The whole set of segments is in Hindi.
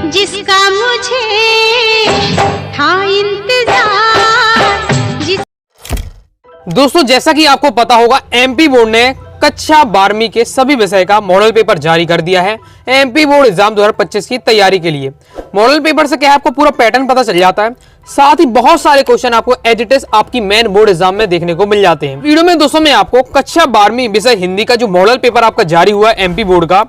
जिसका मुझे था इंतजार दोस्तों, जैसा कि आपको पता होगा, एमपी बोर्ड ने कक्षा 12वीं के सभी विषय का मॉडल पेपर जारी कर दिया है एमपी बोर्ड एग्जाम 2025 की तैयारी के लिए। मॉडल पेपर से क्या है, आपको पूरा पैटर्न पता चल जाता है, साथ ही बहुत सारे क्वेश्चन आपको एज इट इज आपकी मेन बोर्ड एग्जाम में देखने को मिल जाते हैं। वीडियो में दोस्तों मैं आपको कक्षा 12वीं विषय हिंदी का जो मॉडल पेपर आपका जारी हुआ है एमपी बोर्ड का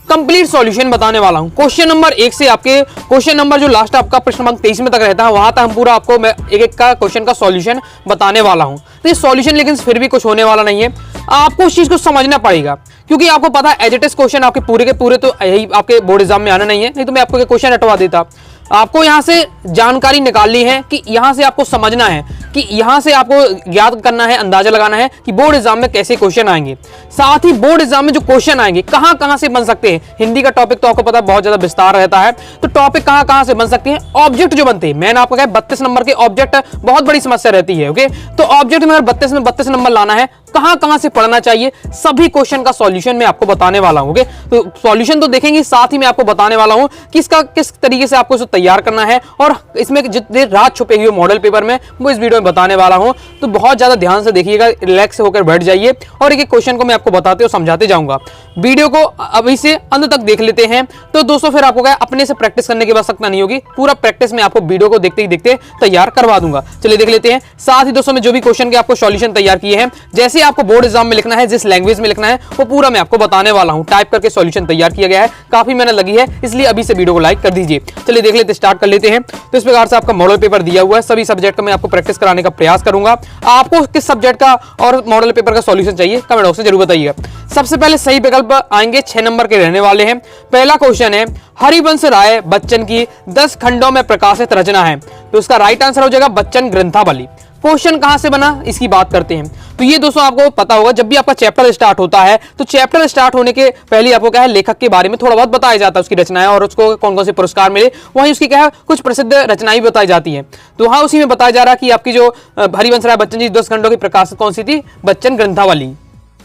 कंप्लीट सॉल्यूशन बताने वाला हूं। क्वेश्चन नंबर 1 से आपके क्वेश्चन नंबर जो लास्ट आपका प्रश्न नंबर 23 में तक रहता है, वहां तक हम पूरा आपको मैं एक का क्वेश्चन का सॉल्यूशन बताने वाला हूं। तो ये सॉल्यूशन लेकिन फिर भी कुछ होने वाला नहीं है, आपको उस चीज को समझना पड़ेगा, क्योंकि आपको पता है एज इट इज क्वेश्चन आपके पूरे के पूरे तो यही आपके बोर्ड एग्जाम में आना नहीं है, नहीं तो मैं आपको क्वेश्चन हटवा देता। आपको यहां से जानकारी निकालनी है कि यहां से आपको समझना है कि यहां से आपको ज्ञात करना है, अंदाजा लगाना है कि बोर्ड एग्जाम में कैसे क्वेश्चन आएंगे, साथ ही बोर्ड एग्जाम में जो क्वेश्चन आएंगे कहां से बन सकते हैं। हिंदी का टॉपिक तो आपको पता है बहुत ज्यादा विस्तार रहता है, तो टॉपिक कहां से बन सकते हैं। ऑब्जेक्ट जो बनते हैं, मैंने आपको कहा 32 नंबर के ऑब्जेक्ट बहुत बड़ी समस्या रहती है। ओके, तो ऑब्जेक्ट में 32 नंबर लाना है, कहां से पढ़ना चाहिए, सभी क्वेश्चन का सॉल्यूशन मैं आपको बताने वाला हूं। ओके, तो सॉल्यूशन तो देखेंगे, साथ ही मैं आपको बताने वाला हूं कि इसका किस तरीके से आपको तैयार करना है, और इसमें जितने राज छुपे हुए मॉडल पेपर में वो इस वीडियो में बताने वाला हूं। तो बहुत ज्यादा ध्यान से देखिएगा, रिलैक्स होकर बैठ जाइए और एक एक क्वेश्चन को मैं आपको बताते और समझाते जाऊंगा। वीडियो को अभी से अंत तक देख लेते हैं। तो दोस्तों फिर आपको क्या अपने से प्रैक्टिस करने की आवश्यकता नहीं होगी, पूरा प्रैक्टिस में आपको वीडियो को देखते ही देखते तैयार करवा दूंगा। चलिए देख लेते हैं। साथ ही दोस्तों मैं जो भी क्वेश्चन के आपको सॉल्यूशन तैयार किए हैं, जैसे आपको बोर्ड एग्जाम में लिखना है, जिस लैंग्वेज में लिखना है, वो पूरा मैं आपको बताने वाला हूं। टाइप करके सॉल्यूशन तैयार किया गया है, काफी मेहनत लगी है, इसलिए अभी से वीडियो को लाइक कर दीजिए। चलिए देख लेते, स्टार्ट कर लेते हैं। तो इस प्रकार से आपका मॉडल पेपर दिया हुआ है, सभी सब्जेक्ट का मैं आपको प्रैक्टिस कराने का प्रयास करूंगा। आपको किस सब्जेक्ट का और मॉडल पेपर का सॉल्यूशन चाहिए कमेंट बॉक्स में जरूर बताइएगा। सबसे पहले सही विकल्प आएंगे, 6 नंबर के रहने वाले हैं। पहला क्वेश्चन है, हरिवंश राय बच्चन की 10 खंडों में प्रकाशित रचना है, तो इसका राइट आंसर हो जाएगा बच्चन ग्रंथावली। क्वेश्चन कहां से बना इसकी बात करते हैं। तो ये दोस्तों आपको पता होगा, जब भी आपका चैप्टर स्टार्ट होता है तो चैप्टर स्टार्ट होने के पहले आपको क्या है, लेखक के बारे में थोड़ा बहुत बताया जाता है, उसकी रचनाएं और उसको कौन कौन से पुरस्कार मिले, वहीं उसकी क्या है कुछ प्रसिद्ध रचनाएं भी बताई जाती हैं। तो हाँ, उसी में बताया जा रहा है कि आपकी जो हरिवंश राय बच्चन जी 10 खंडों की प्रकाशित कौन सी थी, बच्चन ग्रंथावली।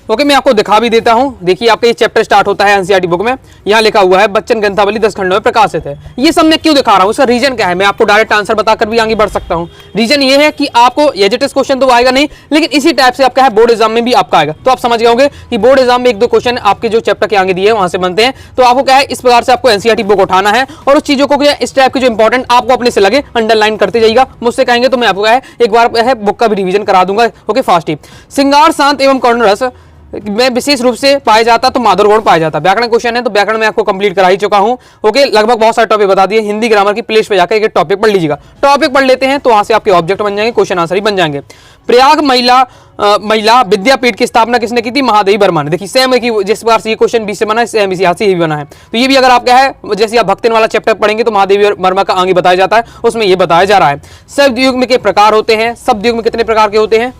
ओके, मैं आपको दिखा भी देता हूं। देखिए आपका ये चैप्टर स्टार्ट होता है एनसीईआरटी बुक में, यहाँ लिखा हुआ है बच्चन ग्रंथावली 10 खंडों में प्रकाशित है। ये सब मैं क्यों दिखा रहा हूँ, उसका रीजन क्या है, मैं आपको डायरेक्ट आंसर बताकर भी आगे बढ़ सकता हूँ। रीजन ये है कि आपको एजेटिस क्वेश्चन तो आएगा नहीं, लेकिन इसी टाइप से आपका है बोर्ड एग्जाम में भी आपका आएगा। तो आप समझ गए होंगे कि बोर्ड एग्जाम में 1-2 क्वेश्चन आपके जो चैप्टर के आगे दिए हैं वहां से बनते हैं। तो आपको क्या है, इस प्रकार से आपको एनसीईआरटी बुक उठाना है और उस चीजों को इस टाइप की जो इंपॉर्टेंट आपको अपने से लगे अंडरलाइन करते जाइएगा। मुझसे कहेंगे तो मैं आपको क्या है एक बार बुक का भी रिवीजन करा दूंगा। ओके, फास्ट ही। श्रृंगार शांत एवं करुण रस में विशेष रूप से पाया जाता तो माधुर गुण पाया जाता। व्याकरण क्वेश्चन है, तो व्याकरण में आपको कंप्लीट करा ही चुका हूं। ओके, लगभग बहुत सारे टॉपिक बता दिए। हिंदी ग्रामर की प्लेस पे जाकर एक टॉपिक पढ़ लीजिएगा। टॉपिक पढ़ लेते हैं तो वहां से आपके ऑब्जेक्ट बन जाएंगे, क्वेश्चन आंसर ही बन जाएंगे। प्रयाग महिला विद्यापीठ की स्थापना किसने की थी, महादेवी वर्मा ने। देखिए सेम है कि जिस प्रकार से ये क्वेश्चन 20 से बना है, सेम इसी हाथ से ये भी बना है। तो ये भी अगर आप क्या है, जैसे आप भक्तिन वाला चैप्टर पढ़ेंगे तो महादेवी वर्मा का आगे बताया जाता है, उसमें ये बताया जा रहा है। शब्द युग में के प्रकार होते हैं, शब्द युग में कितने प्रकार के होते हैं।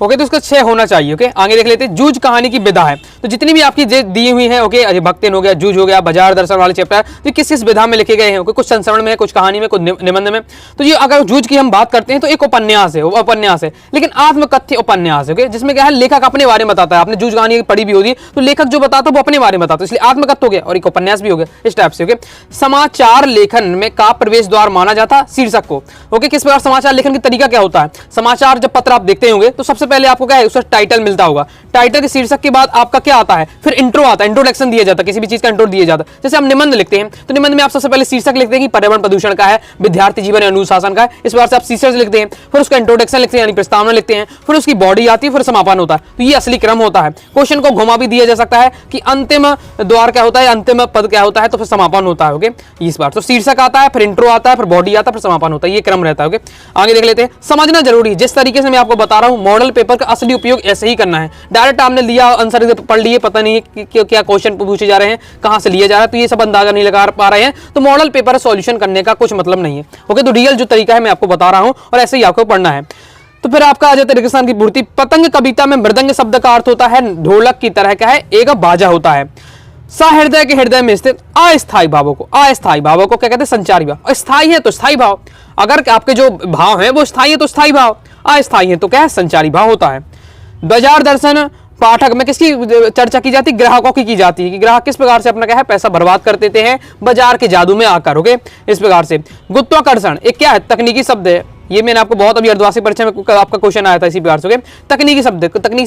ओके, तो इसका 6 होना चाहिए। ओके, आगे देख लेते हैं। जूझ कहानी की विधा है, तो जितनी भी आपकी दी हुई है, ओके, अरे भक्तिन हो गया, जूझ हो गया, बाजार दर्शन वाले चैप्टर, तो किस किस विधा में लिखे गए हैं। ओके, कुछ संस्मरण में, कुछ कहानी में, कुछ निबंध में। तो ये अगर जूझ की हम बात करते हैं तो एक उपन्यास है, लेकिन आत्मकथ्य उपन्यास है। ओके, जिसमें क्या है लेखक अपने बारे में बताता है। आपने जूझ कहानी पढ़ी भी होगी, तो लेखक जो बताता है वो अपने बारे में बताता है, इसलिए आत्मकथ्य हो गया और एक उपन्यास भी हो गया, इस टाइप से। ओके, समाचार लेखन में का प्रवेश द्वार माना जाता शीर्षक को। ओके, किस प्रकार समाचार लेखन का तरीका क्या होता है। समाचार जब पत्र आप देखते होंगे तो सबसे पहले आपको क्या है, उसका टाइटल मिलता होगा। टाइटल के शीर्षक के बाद आपका क्या आता है, फिर इंट्रो आता है, इंट्रोडक्शन दिया जाता है, किसी भी चीज का इंट्रो दिया जाता है। जैसे हम निबंध लिखते हैं तो निबंध में आप सबसे पहले शीर्षक लिखते हैं कि पर्यावरण प्रदूषण का है, विद्यार्थी जीवन अनुशासन का है, इस बार से आप शीर्षक लिखते हैं, फिर उसका इंट्रोडक्शन लिखते हैं यानी प्रस्तावना लिखते हैं, फिर उसकी बॉडी आती है, फिर समापन होता है। तो ये असली क्रम होता है। क्वेश्चन को घुमा भी दिया जा सकता है कि अंतिम द्वार क्या होता है, अंतिम पद क्या होता है, तो फिर समापन होता है। ओके, इस बार तो शीर्षक आता है, फिर इंट्रो आता है, फिर बॉडी आता है, फिर समापन होता है, ये क्रम रहता है। ओके, आगे देख लेते हैं। समझना जरूरी है, जिस तरीके से मैं आपको बता रहा हूं मॉडल पेपर का असली उपयोग ऐसे ही करना है। डायरेक्ट आपने लिया आंसर पढ़ लिए, पता नहीं कि क्या क्वेश्चन पूछे जा रहे हैं, कहां से लिया जा रहा है, तो ये सब अंदाजा नहीं लगा पा रहे हैं, तो मॉडल पेपर सॉल्यूशन करने का कुछ मतलब नहीं है। ओके, तो रियल जो तरीका है मैं आपको बता रहा हूं और ऐसे ही आपको पढ़ना है। तो फिर आपका आ जाता है रेगिस्तान की पूर्ति। पतंग कविता में मृदंग शब्द का अर्थ होता है ढोलक की तरह क्या है, एक बाजा होता है। सहृदय के हृदय में स्थित अस्थायी भावों को क्या कहते हैं, संचारी भाव। स्थायी है तो स्थायी भाव, अगर आपके जो भाव है वो स्थायी है तो स्थायी भाव, अस्थायी है तो क्या है, संचारी भाव होता है। बाजार दर्शन पाठक में किसकी चर्चा की जाती है? ग्राहकों की जाती है कि ग्राहक किस प्रकार से अपना क्या है पैसा बर्बाद कर देते हैं बाजार के जादू में आकर। ओके, इस प्रकार से गुरुत्वाकर्षण एक क्या है? तकनीकी शब्द है। ये मैंने आपको बहुत अभी अर्धवार्षिक परीक्षा में आपका क्वेश्चन आया था इसी प्रकार से। तकनीकी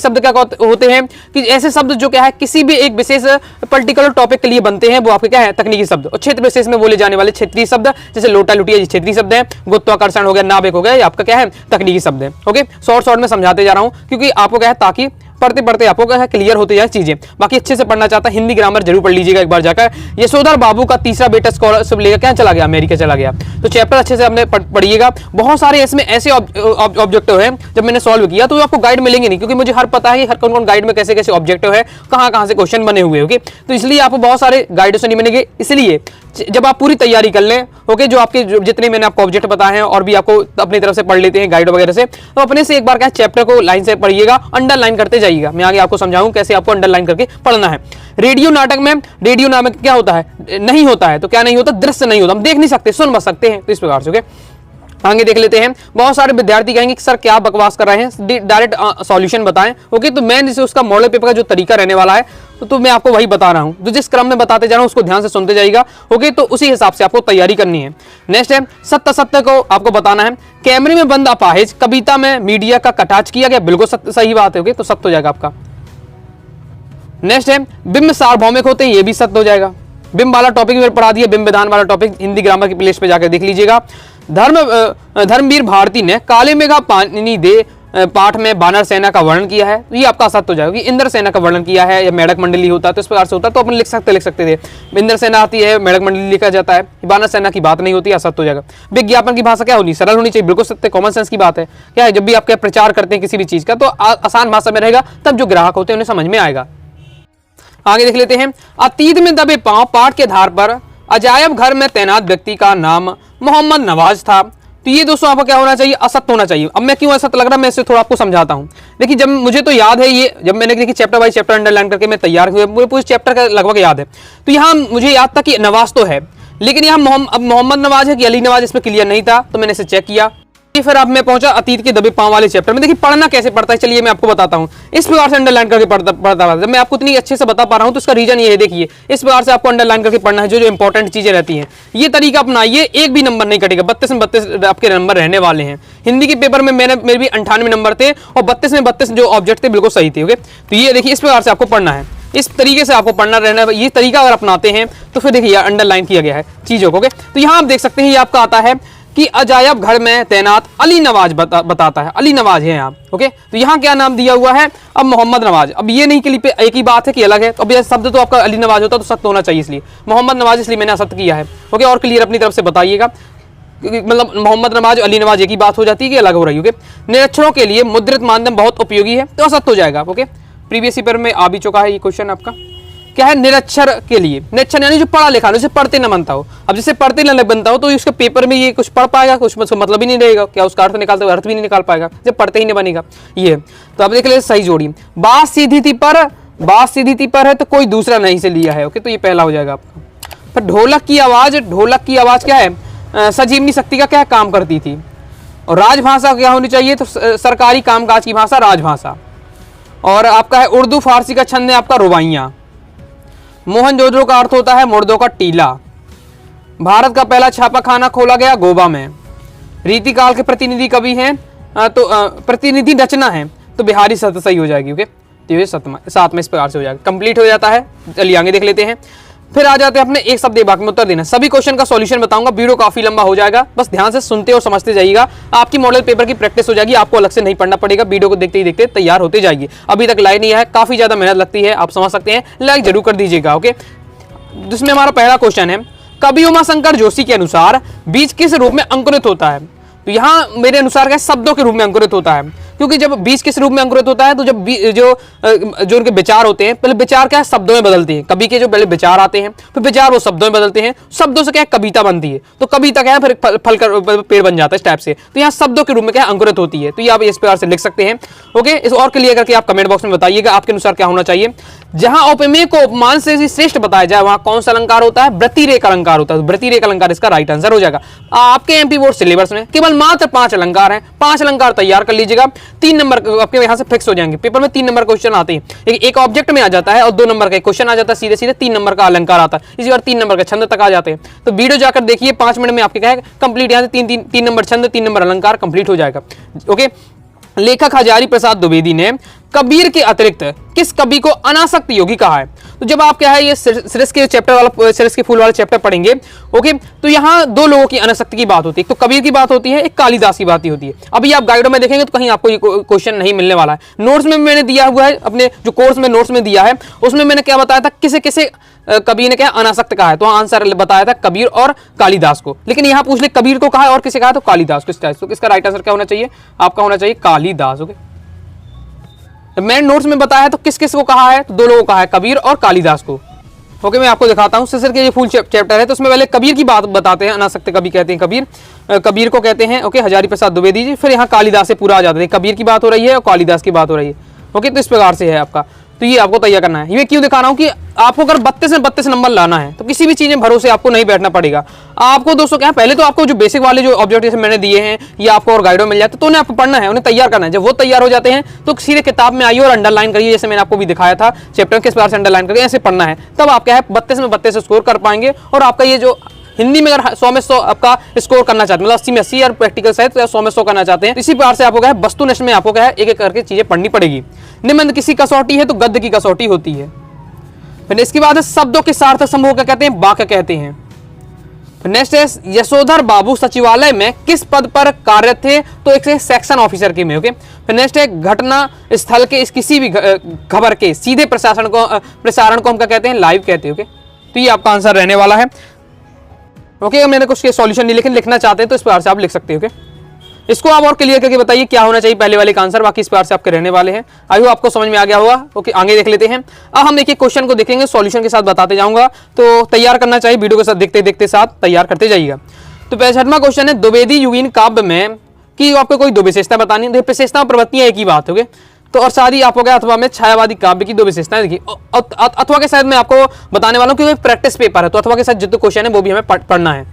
शब्द क्या होते हैं कि ऐसे शब्द जो क्या है किसी भी एक विशेष पर्टिकुलर टॉपिक के लिए बनते हैं, वो आपके क्या है? तकनीकी शब्द। और क्षेत्र विशेष में बोले जाने वाले क्षेत्रीय शब्द, जैसे लोटा लुटिया ये क्षेत्रीय शब्द है, गुरुत्वाकर्षण हो गया, नाभिक हो गया, ये आपका क्या है? तकनीकी शब्द है। ओके, शॉर्ट में समझाते जा रहा हूं क्योंकि आपको क्या है ताकि पढ़ते पढ़ते आपको क्या है क्लियर होती जाए चीजें। बाकी अच्छे से पढ़ना चाहता है हिंदी ग्रामर जरूर पढ़ लीजिएगा एक बार जाकर। यशोधर बाबू का तीसरा बेटा स्कॉलरशिप लेकर क्या चला गया? अमेरिका चला गया। तो चैप्टर अच्छे से आपने पढ़िएगा। बहुत सारे इसमें ऐसे ऑब्जेक्टिव है जब मैंने सॉल्व किया तो आपको गाइड मिलेंगे नहीं, क्योंकि मुझे हर पता है हर कौन गाइड में कैसे कैसे ऑब्जेक्टिव है, कहां से क्वेश्चन बने हुए। ओके, तो इसलिए आपको बहुत सारे गाइड नहीं मिलेंगे। इसलिए जब आप पूरी तैयारी कर लें, ओके, जो आपके जितने मैंने आपको ऑब्जेक्ट बताए हैं और भी आपको अपनी तरफ से पढ़ लेते हैं गाइड वगैरह से, तो अपने से एक बार क्या चैप्टर को लाइन से पढ़िएगा, अंडरलाइन करते जाइएगा। मैं आगे आपको समझाऊं कैसे आपको अंडरलाइन करके पढ़ना है। रेडियो नाटक में रेडियो नाटक क्या होता है? नहीं होता है तो क्या नहीं होता? दृश्य नहीं होता, हम देख नहीं सकते, सुन बस सकते हैं। तो इस प्रकार से ओके, आगे देख लेते हैं। बहुत सारे विद्यार्थी कहेंगे कि सर क्या बकवास कर रहे हैं, डायरेक्ट सॉल्यूशन बताएं। ओके, तो मैं जैसे उसका मॉडल पेपर का जो तरीका रहने वाला है तो मैं आपको वही बता रहा हूं, तो जिस क्रम में बताते जा रहा हूं उसको ध्यान से सुनते जाइएगा। ओके, तो उसी हिसाब से आपको तैयारी करनी है। नेक्स्ट है सत्य को आपको बताना है। कैमरे में बंद अपाहिज कविता में मीडिया का कटाक्ष किया गया, बिल्कुल सही बात है। ओके, तो सत्य हो जाएगा आपका। नेक्स्ट है बिंब सार्वभौमिक होते हैं, ये भी सत्य हो जाएगा। बिंब वाला टॉपिक भी पढ़ा दिया, बिंब विधान वाला टॉपिक हिंदी ग्रामर की प्लेलिस्ट पे जाकर देख लीजिएगा। धर्मवीर भारती ने काले मेघा पानी दे पाठ में वानर सेना का वर्णन किया है, तो ये आपका सत्य हो जाएगा। इंद्र सेना का वर्णन किया है या मेढक मंडली होता है तो इस प्रकार से होता है, तो अपन लिख सकते थे। इंद्र सेना आती है, मेढक मंडली लिखा जाता है, वानर सेना की बात नहीं होती, असत्य हो जाएगा। विज्ञापन की भाषा क्या होनी? सरल होनी चाहिए, बिल्कुल सत्य, कॉमन सेंस की बात है। क्या है? जब भी आपके प्रचार करते हैं किसी भी चीज का तो आसान भाषा में रहेगा, तब जो ग्राहक होते हैं उन्हें समझ में आएगा। आगे देख लेते हैं। अतीत में दबे पांव पाठ के आधार पर अजायब घर में तैनात व्यक्ति का नाम मोहम्मद नवाज था। तो ये दोस्तों आपको क्या होना चाहिए? असत्य होना चाहिए। अब मैं क्यों असत्य लग रहा है मैं इसे थोड़ा आपको समझाता हूं। देखिए, जब मुझे तो याद है ये, जब मैंने देखिए चैप्टर बाय चैप्टर अंडरलाइन करके मैं तैयार हुए, मुझे पूरे चैप्टर का लगभग याद है। तो यहाँ मुझे याद था कि नवाज तो है, लेकिन यहाँ मोहम्मद नवाज है कि अली नवाज, इसमें क्लियर नहीं था, तो मैंने इसे चेक किया। फिर अब मैं पहुंचा अतीत के दबे पांव वाले चैप्टर में। देखिए पढ़ना कैसे पड़ता है, चलिए मैं आपको बताता हूं। इस प्रकार से अंडरलाइन करके पढ़ता जब मैं आपको इतनी अच्छे से बता पा रहा हूं तो इसका रीजन ये है। देखिए इस प्रकार से आपको अंडरलाइन करके पढ़ना है, जो इंपॉर्टेंट चीजें रहती हैं। ये तरीका अपनाइए, एक भी नंबर नहीं कटेगा। 32 में 32 आपके नंबर रहने वाले हैं। हिंदी के पेपर में मेरे भी 98 नंबर थे और 32 में 32 जो ऑब्जेक्ट थे बिल्कुल सही थे। ओके, तो ये देखिए इस प्रकार से आपको पढ़ना है, इस तरीके से आपको पढ़ना रहना। ये तरीका अगर अपनाते हैं तो फिर देखिए अंडरलाइन किया गया है चीजों को। तो यहाँ आप देख सकते हैं, ये आपका आता है कि अजायब घर में तैनात अली नवाज बताता है, अली नवाज है यहाँ। ओके, तो यहाँ क्या नाम दिया हुआ है? अब मोहम्मद नवाज। अब ये नहीं कि एक ही बात है कि अलग है, तो अब ये शब्द तो आपका अली नवाज होता तो सत्य होना चाहिए, इसलिए मोहम्मद नवाज, इसलिए मैंने असत्य किया है। ओके, और क्लियर अपनी तरफ से बताइएगा, मतलब मोहम्मद नवाज अली नवाज एक ही बात हो जाती है कि अलग हो रही है। ओके, निरक्षरों के लिए मुद्रित माध्यम बहुत उपयोगी है, तो असत्य हो जाएगा। ओके, प्रीवियस पेपर में आ भी चुका है ये क्वेश्चन आपका। क्या है? निरक्षर के लिए, निरक्षर यानी जो पढ़ा लिखा, जैसे पढ़ते न बनता हो। अब जैसे पढ़ते न बनता हो तो उसके पेपर में ये कुछ पढ़ पाएगा, कुछ मतलब ही नहीं रहेगा। क्या उसका अर्थ निकालते हुए अर्थ भी नहीं निकाल पाएगा, जब पढ़ते ही नहीं बनेगा ये। तो अब देख ले सही जोड़ी, बात सीधी थी पर है तो कोई दूसरा नहीं से लिया है। ओके, तो ये पहला हो जाएगा आपका। फिर ढोलक की आवाज क्या है? संजीवनी शक्ति का क्या काम करती थी। और राजभाषा क्या होनी चाहिए? तो सरकारी कामकाज की भाषा राजभाषा। और आपका है उर्दू फारसी का छंद है आपका रुबाइयाँ। मोहनजोदड़ो का अर्थ होता है मुर्दों का टीला। भारत का पहला छापा खाना खोला गया गोवा में। रीतिकाल के प्रतिनिधि कवि हैं तो प्रतिनिधि रचना है तो बिहारी सत्य सही हो जाएगी। ओके, तो ये 7 में इस प्रकार से हो जाएगा, कंप्लीट हो जाता है। चलिए आगे देख लेते हैं। फिर आ जाते हैं अपने एक शब्द बाकी में उत्तर देना। सभी क्वेश्चन का सॉल्यूशन बताऊंगा, वीडियो काफी लंबा हो जाएगा, बस ध्यान से सुनते और समझते जाइएगा। आपकी मॉडल पेपर की प्रैक्टिस हो जाएगी, आपको अलग से नहीं पढ़ना पड़ेगा, वीडियो को देखते ही देखते तैयार होते जाएगी। अभी तक लाइक नहीं है, काफी ज्यादा मेहनत लगती है, आप समझ सकते हैं, लाइक जरूर कर दीजिएगा। ओके, जिसमें हमारा पहला क्वेश्चन है, कवि उमाशंकर जोशी के अनुसार बीज किस रूप में अंकुरित होता है? तो यहाँ मेरे अनुसार क्या शब्दों के रूप में अंकुरित होता है, क्योंकि जब बीज किस रूप में अंकुरित होता है तो जब जो उनके विचार होते हैं, पहले विचार क्या है शब्दों में बदलते हैं। कवि के जो पहले विचार आते हैं, फिर विचार वो शब्दों में बदलते हैं, शब्दों से क्या है कविता बनती है, तो कविता क्या है फिर फल कर पेड़ बन जाता है इस टाइप से। तो यहाँ शब्दों के रूप में क्या अंकुरित होती है, तो ये आप इस प्रकार से लिख सकते हैं। ओके, इस और क्लियर करके आप कमेंट बॉक्स में बताइएगा आपके अनुसार क्या होना चाहिए। जहां उपमेय को उपमान से श्रेष्ठ बताया जाए वहां कौन सा अलंकार होता है? व्यतिरेक अलंकार होता है। व्यतिरेक अलंकार इसका राइट आंसर हो जाएगा। आपके एमपी बोर्ड सिलेबस में केवल मात्र 5 अलंकार हैं। 5 अलंकार तैयार कर लीजिएगा। 3 नंबर आपके यहां से फिक्स हो जाएंगे। पेपर में 3 नंबर क्वेश्चन आते हैं। एक ऑब्जेक्ट में आ जाता है और 2 नंबर का क्वेश्चन आ जाता है। सीधे सीधे 3 नंबर का अलंकार आता है। इसी बार 3 नंबर का छंद तक आ जाते हैं। तो वीडियो जाकर देखिए, 5 मिनट में आपके क्या है कंप्लीट। यहाँ से 3 नंबर छंद, 3 नंबर अलंकार कंप्लीट हो जाएगा। ओके, लेखक हजारी प्रसाद द्विवेदी ने कबीर के अतिरिक्त किस कवि को अनासक्त योगी कहा है? तो जब आप क्या है ये सिरस के चैप्टर वाला, सिरस के फूल वाला चैप्टर पढ़ेंगे, ओके, तो यहाँ 2 लोगों की अनासक्ति की बात होती है। एक तो कबीर की बात होती है, एक कालिदास की बात होती है। अभी आप गाइडों में देखेंगे तो कहीं आपको ये क्वेश्चन नहीं मिलने वाला है। नोट्स में मैंने दिया हुआ है, अपने जो कोर्स में नोट्स में दिया है उसमें मैंने क्या बताया था, किसे किसे कबीर ने क्या अनासक्त कहा है। तो आंसर बताया था कबीर और कालिदास को। लेकिन यहाँ पूछ ले कबीर को कहा है और किसे कहा, तो कालिदास को। तो इसका राइट आंसर क्या होना चाहिए? आपका होना चाहिए कालिदास। ओके, मैंने नोट्स में बताया तो किस किस को कहा है, तो 2 लोगों को कहा है, कबीर और कालिदास को। ओके, मैं आपको दिखाता हूँ। सिसर के ये फुल चैप्टर है तो उसमें पहले कबीर की बात बताते हैं। अनासक्त कवि कहते हैं कबीर, कबीर को कहते हैं। ओके, हजारी प्रसाद द्विवेदी जी। फिर यहाँ कालिदास से पूरा आ जाता है। कबीर की बात हो रही है और कालिदास की बात हो रही है। ओके, तो इस प्रकार से है आपका। तो ये आपको तैयार करना है। ये क्यों दिखा रहा हूँ कि आपको अगर 32 में 32 नंबर लाना है तो किसी भी चीज में भरोसे आपको नहीं बैठना पड़ेगा। आपको दोस्तों क्या है, पहले तो आपको जो बेसिक वाले जो ऑब्जेक्टिव मैंने दिए हैं ये आपको और गाइडों मिल जाते, तो उन्हें आपको पढ़ना है, उन्हें तैयार करना है। जब वो तैयार हो जाते हैं तो सीधे किताब में आइए और अंडरलाइन करिए, जैसे मैंने आपको भी दिखाया था चैप्टर किस प्रकार से अंडरलाइन करिए, ऐसे पढ़ना है। तब आप क्या है 32 में 32 स्कोर कर पाएंगे। और आपका ये जो हिंदी में अगर 100 में 100 आपका स्कोर करना चाहते हैं, मतलब 80 में 80 और प्रैक्टिकल साइड तो 100 में 100 करना चाहते हैं, इसी प्रकार से आपको क्या है वस्तुनिष्ठ में आपको क्या है एक एक करके चीजें पढ़नी पड़ेगी। निबंध किसी कसौटी है तो गद्य की कसौटी होती है। फिर इसके बाद शब्दों के सार्थक समूह क्या कहते हैं? वाक्य कहते हैं। नेक्स्ट है यशोधर बाबू सचिवालय में किस पद पर कार्यरत थे? तो एक सेक्शन ऑफिसर के में। ओके, फिर नेक्स्ट है घटना स्थल के इस किसी भी खबर के सीधे प्रसारण को हम क्या कहते हैं? लाइव कहते हैं। ओके, तो ये आपका आंसर रहने वाला है। ओके, मैंने कुछ सॉल्यूशन नहीं लेकिन लिखना चाहते हैं तो इस प्रकार से आप लिख सकते हो। ओके, इसको आप और क्लियर करके बताइए क्या होना चाहिए पहले वाले का आंसर। बाकी इस प्रकार से आपके रहने वाले हैं। आई होप आपको समझ में आ गया होगा। ओके, आगे देख लेते हैं। अब हम देखिए क्वेश्चन को देखेंगे, सॉल्यूशन के साथ बताते जाऊंगा, तो तैयार करना चाहिए वीडियो के साथ देखते देखते साथ तैयार करते जाइएगा। तो 65वां क्वेश्चन है द्विवेदी युगीन काव्य में कि आपको कोई 2 विशेषता बतानी है। विशेषता और प्रवृत्तियां एक ही बात हो गए तो, और साथ ही आप हो गया अथवा में छायावादी काव्य की 2 विशेषताएं देखिए। अथवा के साथ मैं आपको बताने वाला हूँ क्योंकि प्रैक्टिस पेपर है तो अथवा के साथ जितने क्वेश्चन है वो भी हमें पढ़ना है।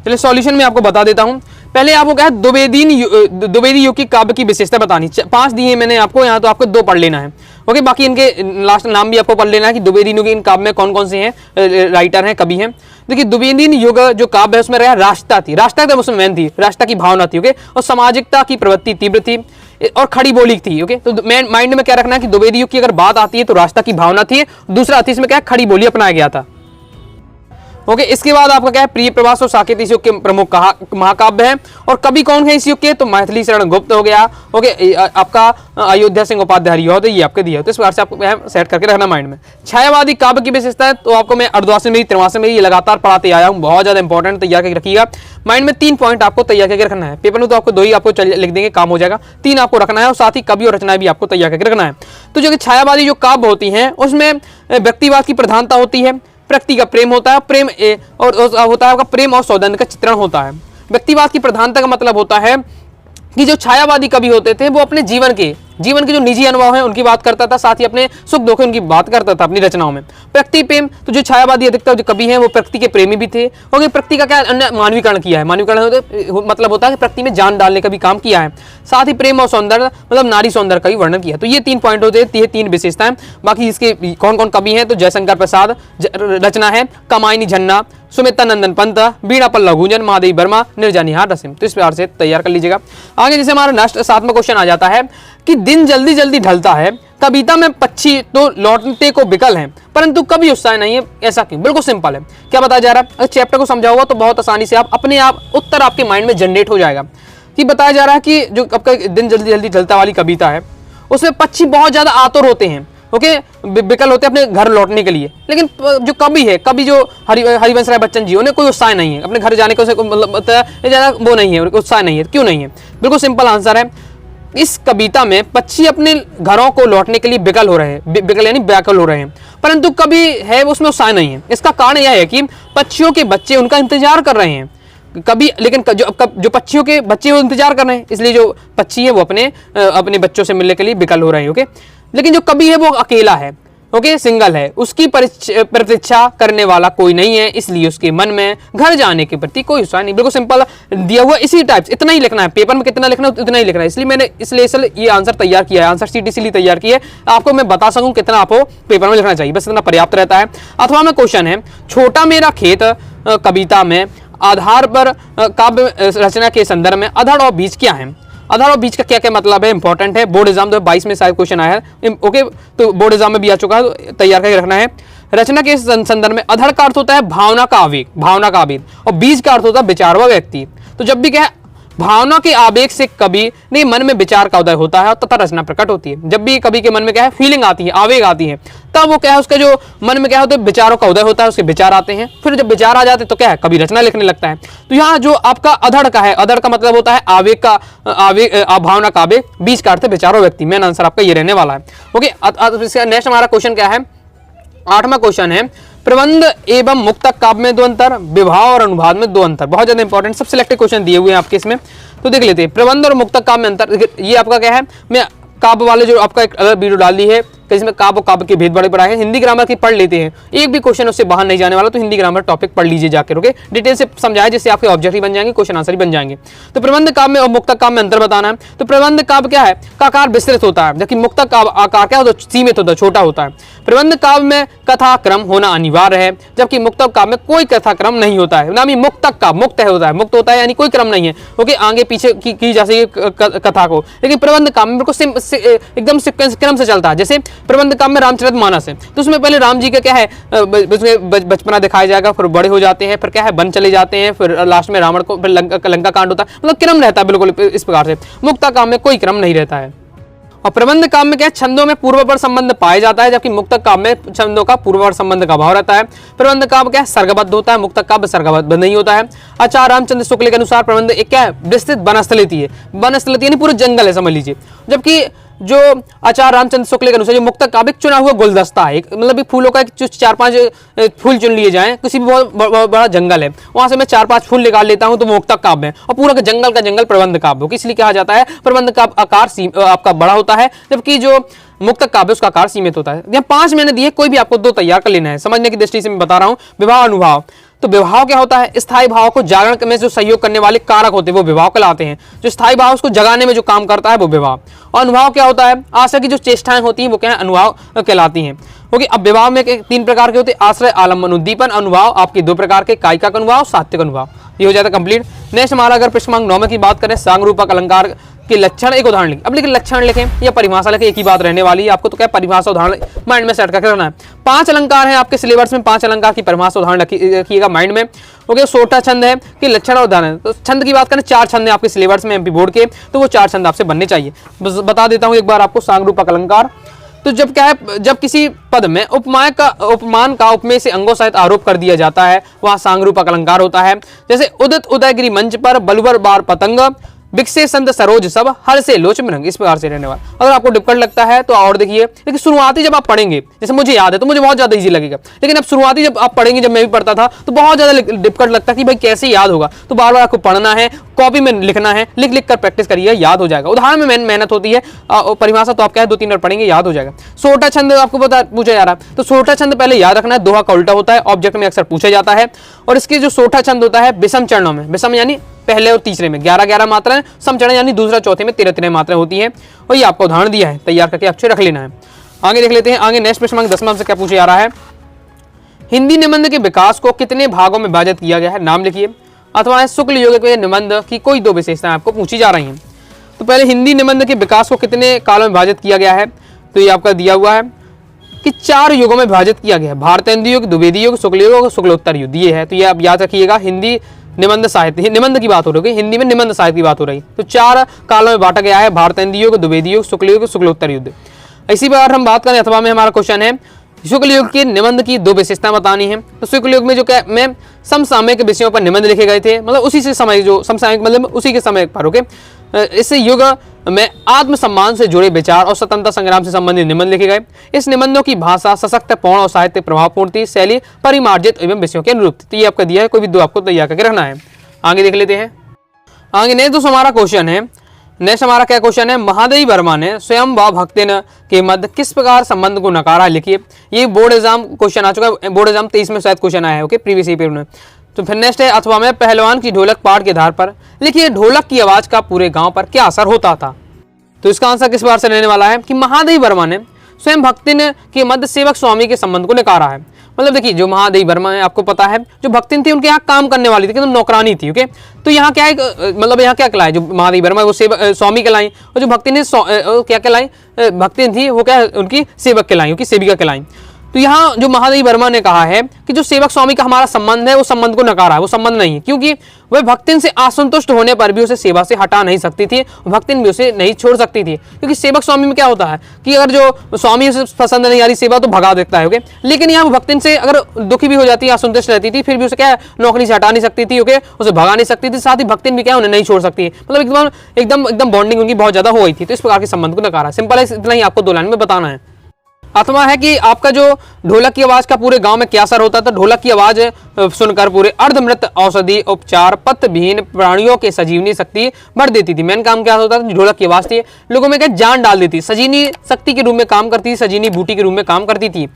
चलिए सॉल्यूशन में आपको बता देता हूं। पहले आपको क्या है द्विवेदी युग की काव्य की विशेषता बतानी। 5 दिए मैंने आपको, यहाँ तो आपको 2 पढ़ लेना है। ओके, बाकी इनके लास्ट नाम भी आपको पढ़ लेना है कि द्विवेदी युग इन काव्य में कौन कौन से हैं, राइटर हैं, कवि हैं। देखिए द्विवेदी युग जो काव्य है उसमें रहा राष्ट्रता थी, राष्ट्रता उसमें मेन थी, राष्ट्रता की भावना थी। ओके, और सामाजिकता की प्रवृत्ति तीव्र थी और खड़ी बोली थी। ओके, तो माइंड में क्या रखना है कि द्विवेदी युग की अगर बात आती है तो राष्ट्रता की भावना थी, दूसरा थी इसमें क्या खड़ी बोली अपनाया गया था। ओके, इसके बाद आपका क्या है प्रिय प्रवास और साकेत इस युग के प्रमुख महाकाव्य है। और कवि कौन है इस युग के? तो मैथिली शरण गुप्त हो गया। ओके, आपका अयोध्या सिंह उपाध्याय हो, ये आपके दिया हो, तो इस बार से आपको सेट करके रखना माइंड में। छायावादी काव्य की विशेषता है तो आपको मैं अर्धवार्षिक में 83 में ये लगातार पढ़ाते आया हूँ, बहुत ज्यादा इंपॉर्टेंट, तैयार करके रखिएगा माइंड में। 3 पॉइंट आपको तैयार करके रखना है। पेपर में तो आपको 2 ही आपको लिख देंगे, काम हो जाएगा। 3 आपको रखना है और साथ ही कवि और रचनाएं भी आपको तैयार करके रखना है। तो जो कि छायावादी जो काव्य होती है उसमें व्यक्तिवाद की प्रधानता होती है, प्रकृति का प्रेम होता है, प्रेम और होता है आपका प्रेम और सौगंध का चित्रण होता है। व्यक्तिवाद की प्रधानता का मतलब होता है कि जो छायावादी कवि होते थे वो अपने जीवन के जो निजी अनुभव है उनकी बात करता था, साथ ही अपने सुख दुख उनकी बात करता था अपनी रचनाओं में। प्रकृति प्रेम, तो जो छायावादी अधिकतर जो कवि हैं वो प्रकृति के प्रेमी भी थे। और प्रकृति का क्या अन्य मानवीकरण किया है, मानवीकरण मतलब होता है कि प्रकृति में जान डालने का भी काम किया है। साथ ही प्रेम और सौंदर्य मतलब नारी सौंदर्य का भी वर्णन किया। तो ये 3 पॉइंट होते हैं, 3 विशेषताएं। बाकी इसके कौन कौन कवि हैं तो जयशंकर प्रसाद रचना है, कमायनी झन्ना, सुमित्रा नंदन पंत, बीणा पल्लव गुंजन, महादेवी वर्मा, निर्जा निहार रसिम। तो इस प्रकार से तैयार कर लीजिएगा। आगे जैसे हमारा नेक्स्ट 7वां क्वेश्चन आ जाता है कि दिन जल्दी जल्दी ढलता है, कविता में पक्षी तो लौटते को विकल हैं परंतु कभी उत्साह नहीं है, ऐसा क्यों? बिल्कुल सिंपल है। क्या बताया जा रहा है? अगर चैप्टर को समझा होगा तो बहुत आसानी से आप अपने आप उत्तर आपके माइंड में जनरेट हो जाएगा। कि बताया जा रहा है कि जो आपका दिन जल्दी जल्दी ढलता वाली कविता है उसमें पक्षी बहुत ज्यादा आतुर होते हैं। ओके, विकल होते हैं अपने घर लौटने के लिए, लेकिन जो कवि है, कवि जो हरिवंश राय बच्चन जी, उन्हें कोई उत्साह नहीं है अपने घर जाने का, मतलब ज्यादा वो नहीं है, उत्साह नहीं है। क्यों नहीं है? बिल्कुल सिंपल आंसर है, इस कविता में पक्षी अपने घरों को लौटने के लिए विकल हो रहे हैं, विकल यानी व्याकुल हो रहे हैं, परंतु कभी है उसमें उत्साह नहीं है। इसका कारण यह है कि पक्षियों के बच्चे उनका इंतजार कर रहे हैं कभी, लेकिन जो पक्षियों के बच्चे वो इंतजार कर रहे हैं, इसलिए जो पक्षी है वो अपने बच्चों से मिलने के लिए विकल हो रहे हैं। ओके, लेकिन जो कवि है वो अकेला है, ओके सिंगल है, उसकी प्रतीक्षा करने वाला कोई नहीं है, इसलिए उसके मन में घर जाने के प्रति कोई उत्साह नहीं। बिल्कुल सिंपल दिया हुआ, इसी टाइप इतना ही लिखना है, पेपर में कितना लिखना है उतना ही लिखना है, इसलिए मैंने ये आंसर तैयार किया है, आंसर शीट इसलिए तैयार की है आपको मैं बता सकूं कितना आपको पेपर में लिखना चाहिए, बस इतना पर्याप्त रहता है। अथवा में क्वेश्चन है, छोटा मेरा खेत कविता में आधार पर काव्य रचना के संदर्भ में अधड़ और बीज क्या है? अधड़ और बीज का क्या क्या मतलब है, इंपॉर्टेंट है, बोर्ड एग्जाम 2022 में शायद क्वेश्चन आया है। ओके, तो बोर्ड एग्जाम में भी आ चुका है, तो तैयार करके रखना है। रचना के संदर्भ में अधड़ का अर्थ होता है भावना का आवेग, भावना का आवेग, और बीज का अर्थ होता है विचार व व्यक्ति। तो जब भी क्या है, भावना के आवेग से कवि नहीं मन में विचार का उदय होता है तथा रचना प्रकट होती है। जब भी कवि के मन में क्या है, फीलिंग आती है, आवेग आती है, तब वो क्या है, उसका जो मन में क्या होता है, विचारों का उदय होता है, उसके विचार आते हैं, फिर जब विचार आ जाते हैं तो क्या है, कवि रचना लिखने लगता है। तो यहाँ जो आपका अधड़ का है, अधड़ का मतलब होता है आवेग का, भावना का आवेग, बीज का अर्थ विचारों व्यक्ति। मेन आंसर आपका ये रहने वाला है। ओके, नेक्स्ट हमारा क्वेश्चन क्या है, 8वां क्वेश्चन है, प्रबंध एवं मुक्तक काव्य में दो अंतर, विवाह और अनुवाद में दो अंतर। बहुत ज्यादा इंपॉर्टेंट सब सिलेक्टेड क्वेश्चन दिए हुए हैं आपके इसमें, तो देख लेते हैं। प्रबंध और मुक्तक काव्य में अंतर, ये आपका क्या है, मैं काव्य वाले जो आपका एक अलग वीडियो डाल दी है, इसमें काव्य और काव्य के भेद बड़े पढ़ाए हैं, हिंदी ग्रामर की पढ़ लेते हैं, एक भी क्वेश्चन उससे बाहर नहीं जाने वाला, तो हिंदी ग्रामर टॉपिक पढ़ लीजिए जाकर। ओके, डिटेल से समझाया जिससे आपके ऑब्जेक्टिव बन जाएंगे, क्वेश्चन आंसर भी बन जाएंगे। तो प्रबंध काव्य और मुक्तक काव्य में अंतर बताना है। तो प्रबंध काव्य क्या है, का आकार विस्तृत होता है, जबकि मुक्तक काव्य आकार क्या होता है, सीमित होता है, छोटा होता है। प्रबंध काव्य में कथा क्रम होना अनिवार्य है, जबकि मुक्तक काव्य में कोई कथा क्रम नहीं होता है। नाम ही मुक्तक का मुक्त होता है, मुक्त होता है यानी कोई क्रम नहीं है। ओके, आगे पीछे की जा सके कथा को, लेकिन प्रबंध काव्य में एकदम क्रम से चलता है। जैसे प्रबंध काव्य में रामचरितमानस है, तो उसमें पहले राम जी का क्या है, बचपना दिखाया जाएगा, फिर बड़े हो जाते हैं, फिर क्या है, वन चले जाते हैं, फिर लास्ट में रावण को, फिर लंका कांड होता है, मतलब क्रम रहता है बिल्कुल इस प्रकार से। मुक्तक काव्य में कोई क्रम नहीं रहता है। और प्रबंध काव्य में क्या है, छंदों में पूर्वपर संबंध पाया जाता है, जबकि मुक्तक काव्य में छंदों का पूर्वपर संबंध का अभाव रहता है। प्रबंध काव्य क्या है, सर्गबद्ध होता है, मुक्तक काव्य सर्गबद्ध नहीं होता है। आचार्य रामचंद्र शुक्ल के अनुसार प्रबंध एक क्या है, विस्तृत वनस्थलिति है, वनस्थलिति यानी पूरा जंगल है समझ लीजिए, जबकि जो आचार्य रामचंद्र शुक्ल के अनुसार जो मुक्तक काव्य चुना हुआ गुलदस्ता है, मतलब फूलों का 4-5 फूल चुन लिए जाएं, किसी भी बहुत बड़ा जंगल है, वहां से मैं 4-5 फूल निकाल लेता हूं तो मुक्तक काव्य है, और पूरा का जंगल प्रबंध काव्य हो, इसलिए कहा जाता है प्रबंध का आकार आपका बड़ा होता है, जबकि जो मुक्तक काव्य उसका आकार सीमित होता है। यहाँ 5 मैंने दिए, कोई भी आपको 2 तैयार कर लेना है, समझने की दृष्टि से मैं बता रहा हूँ। विवाह अनुभाव, तो विभाव क्या होता है, स्थायी भाव को जागरण में जो सहयोग करने वाले कारक होते हैं वो विभाव कहलाते हैं। जो स्थायी भाव उसको जगाने में जो काम करता है वो विभाव। और अनुभाव क्या होता है, आश्रय की जो चेष्टाएं होती हैं वो क्या है, अनुभाव कहलाती हैं। ओके, अब विभाव में 3 प्रकार के होते हैं, आश्रय, आलम्बन, उद्दीपन। अनुभाव आपके 2 प्रकार के, कायिका अनुभाव, सात्विक अनुभाव। ये हो जाता है कंप्लीट। नेक्स्ट हमारा अगर प्रश्न क्रमांक 9 में की बात करें, सांग रूपक अलंकार के लक्षण, एक उदाहरण लिखें। अब लेकिन लक्षण लिखें या परिभाषा लिखें, एक ही बात रहने वाली है, आपको तो क्या परिभाषा उदाहरण माइंड में सेट करके रखना है। 5 अलंकार हैं आपके सिलेबस में, 5 अलंकार की परिभाषा उदाहरण रखिएगा माइंड में। ओके, 16 छंद है कि लक्षण और उदाहरण। तो छंद की बात करें, 4 छंद है आपके सिलेबस में एमपी बोर्ड के, तो वो 4 छंद आपसे बनने चाहिए। बता देता हूँ एक बार आपको, सांग रूपक अलंकार। तो जब क्या है, जब किसी पद में उपमान का उपमेय से अंगों सहित आरोप कर दिया जाता है, वहां सांग रूपक अलंकार होता है। जैसे उदित उदयगिरी मंच पर बलुवर बार पतंग, बिकसे संत सरोज सब, हर से लोच मृंग, इस प्रकार से रहने वाला। अगर आपको डिफिकल्ट लगता है तो और देखिए, लेकिन शुरुआती जब आप पढ़ेंगे, जैसे मुझे याद है तो मुझे बहुत ज्यादा इजी लगेगा, लेकिन अब शुरुआती जब आप पढ़ेंगे, जब मैं भी पढ़ता था तो बहुत ज्यादा डिफिकल्ट लगता कि भाई कैसे याद होगा। तो बार बार आपको पढ़ना है, कॉपी में लिखना है, लिख लिख कर प्रैक्टिस करिए, याद हो जाएगा। उदाहरण में मेहनत होती है, परिभाषा तो आप क्या है 2-3 बार पढ़ेंगे, याद हो जाएगा। सोटा छंद आपको पूछा जा रहा है, तो सोटा छंद पहले याद रखना है, दोहा का उल्टा होता है, ऑब्जेक्ट में अक्सर पूछा जाता है। और इसके जो सोटा छंद होता है विषम चरणों में, विषम यानी पहले और तीसरे में 11-11 मात्राएं, सम चरण यानी दूसरा चौथे में 13-13 मात्राएं होती हैं। और ये आपको उदाहरण दिया है, तैयार करके आपसे रख लेना है। आगे देख लेते हैं, आगे नेक्स्ट प्रश्न 10वां से क्या पूछा जा रहा है, हिंदी निबंध के विकास को कितने भागों में विभाजित किया गया है, नाम लिखिए। अथवा शुक्ल युग के निबंध की कोई 2 विशेषताएं आपको पूछी जा रही हैं। तो पहले हिंदी निबंध के विकास को कितने कालों में विभाजित किया गया है, तो ये आपका दिया हुआ है कि 4 युगों में विभाजित किया गया है। भारतेंदु युग, द्विवेदी युग, शुक्ल युग और शुक्लोत्तर युग, ये है। तो ये आप याद रखिएगा, हिंदी निबंध साहित्य, निबंध की बात हो रही है, हिंदी में निबंध साहित्य की बात हो रही है। तो 4 कालों में बांटा गया है, भारतेंदु युग, द्विवेदी युग, शुक्ल युग, शुक्लोत्तर युग। इसी प्रकार हम बात करें, अथवा में हमारा क्वेश्चन है, शुक्ल युग के निबंध की 2 विशेषताएं बतानी है। तो शुक्ल युग में जो क्या में समसामयिक विषयों पर निबंध लिखे गए थे, मतलब उसी से समय, जो समसामयिक मतलब उसी के समय पर। ओके, इस युग में आत्मसम्मान से जुड़े विचार और स्वतंत्रता संग्राम से संबंधित निबंध लिखे गए। इस निबंधों की भाषा सशक्त, पूर्ण और साहित्य प्रभावपूर्ण थी, शैली परिमार्जित एवं विषयों के अनुरूप। तो ये आपका दिया है, कोई भी 2 आपको तैयार करके रखना है। आगे देख लेते हैं। आगे नहीं तो हमारा क्वेश्चन है, नेक्स्ट हमारा क्या क्वेश्चन है, महादेवी वर्मा ने स्वयं व भक्तिन के मध्य किस प्रकार संबंध को नकारा, लिखिए। ये बोर्ड एग्जाम क्वेश्चन आ चुका है, बोर्ड एग्जाम 23 में शायद क्वेश्चन आया है, ओके, प्रीवियस ईयर में। तो फिर नेक्स्ट है, अथवा में पहलवान की ढोलक पाठ के आधार पर लिखिए ढोलक की आवाज का पूरे गांव पर क्या असर होता था। तो इसका आंसर किस बार से रहने वाला है कि महादेवी वर्मा ने स्वयं भक्तिन के मध्य सेवक स्वामी के संबंध को नकारा है। मतलब देखिए जो महादेवी वर्मा है, आपको पता है जो भक्तिन थी उनके यहाँ काम करने वाली थी, एकदम नौकरानी थी, ओके। तो यहाँ क्या है, मतलब यहाँ क्या कहलाए, जो महादेवी वर्मा वो सेवक स्वामी कहलाई, और जो भक्तिन है क्या कहलाई, भक्तिन थी वो क्या उनकी सेवक कहलाई, उनकी सेविका कहलाई। तो यहाँ जो महादेवी वर्मा ने कहा है कि जो सेवक स्वामी का हमारा संबंध है वो संबंध को नकारा है, वो संबंध नहीं है, क्योंकि वह भक्तिन से असंतुष्ट होने पर भी उसे सेवा से हटा नहीं सकती थी, भक्तिन भी उसे नहीं छोड़ सकती थी। क्योंकि सेवक स्वामी में क्या होता है कि अगर जो स्वामी उसे पसंद नहीं आ रही सेवा तो भगा देता है, ओके। लेकिन यहाँ भक्तिन से अगर दुखी भी हो जाती है, असंतुष्ट रहती थी, फिर भी उसे क्या नौकरी से हटा नहीं सकती थी, ओके, उसे भगा नहीं सकती थी, साथ ही भक्तिन भी क्या उन्हें नहीं छोड़ सकती है। मतलब एकदम एकदम एकदम बॉन्डिंग उनकी बहुत ज्यादा हो गई थी। तो इस प्रकार के संबंध को नकारा, सिंपल है, इतना ही आपको 2 लाइन में बताना है। अथवा है कि आपका जो ढोलक की आवाज का पूरे गांव में क्या असर होता था। ढोलक की आवाज सुनकर पूरे अर्धमृत औषधि उपचार पत्त विहीन प्राणियों के सजीवनी शक्ति बढ़ देती थी। मेन काम क्या होता था, ढोलक की आवाज थी लोगों में क्या जान डाल देती, सजीवनी शक्ति के रूप में काम करती थी, सजीवनी बूटी के रूप में काम करती थी।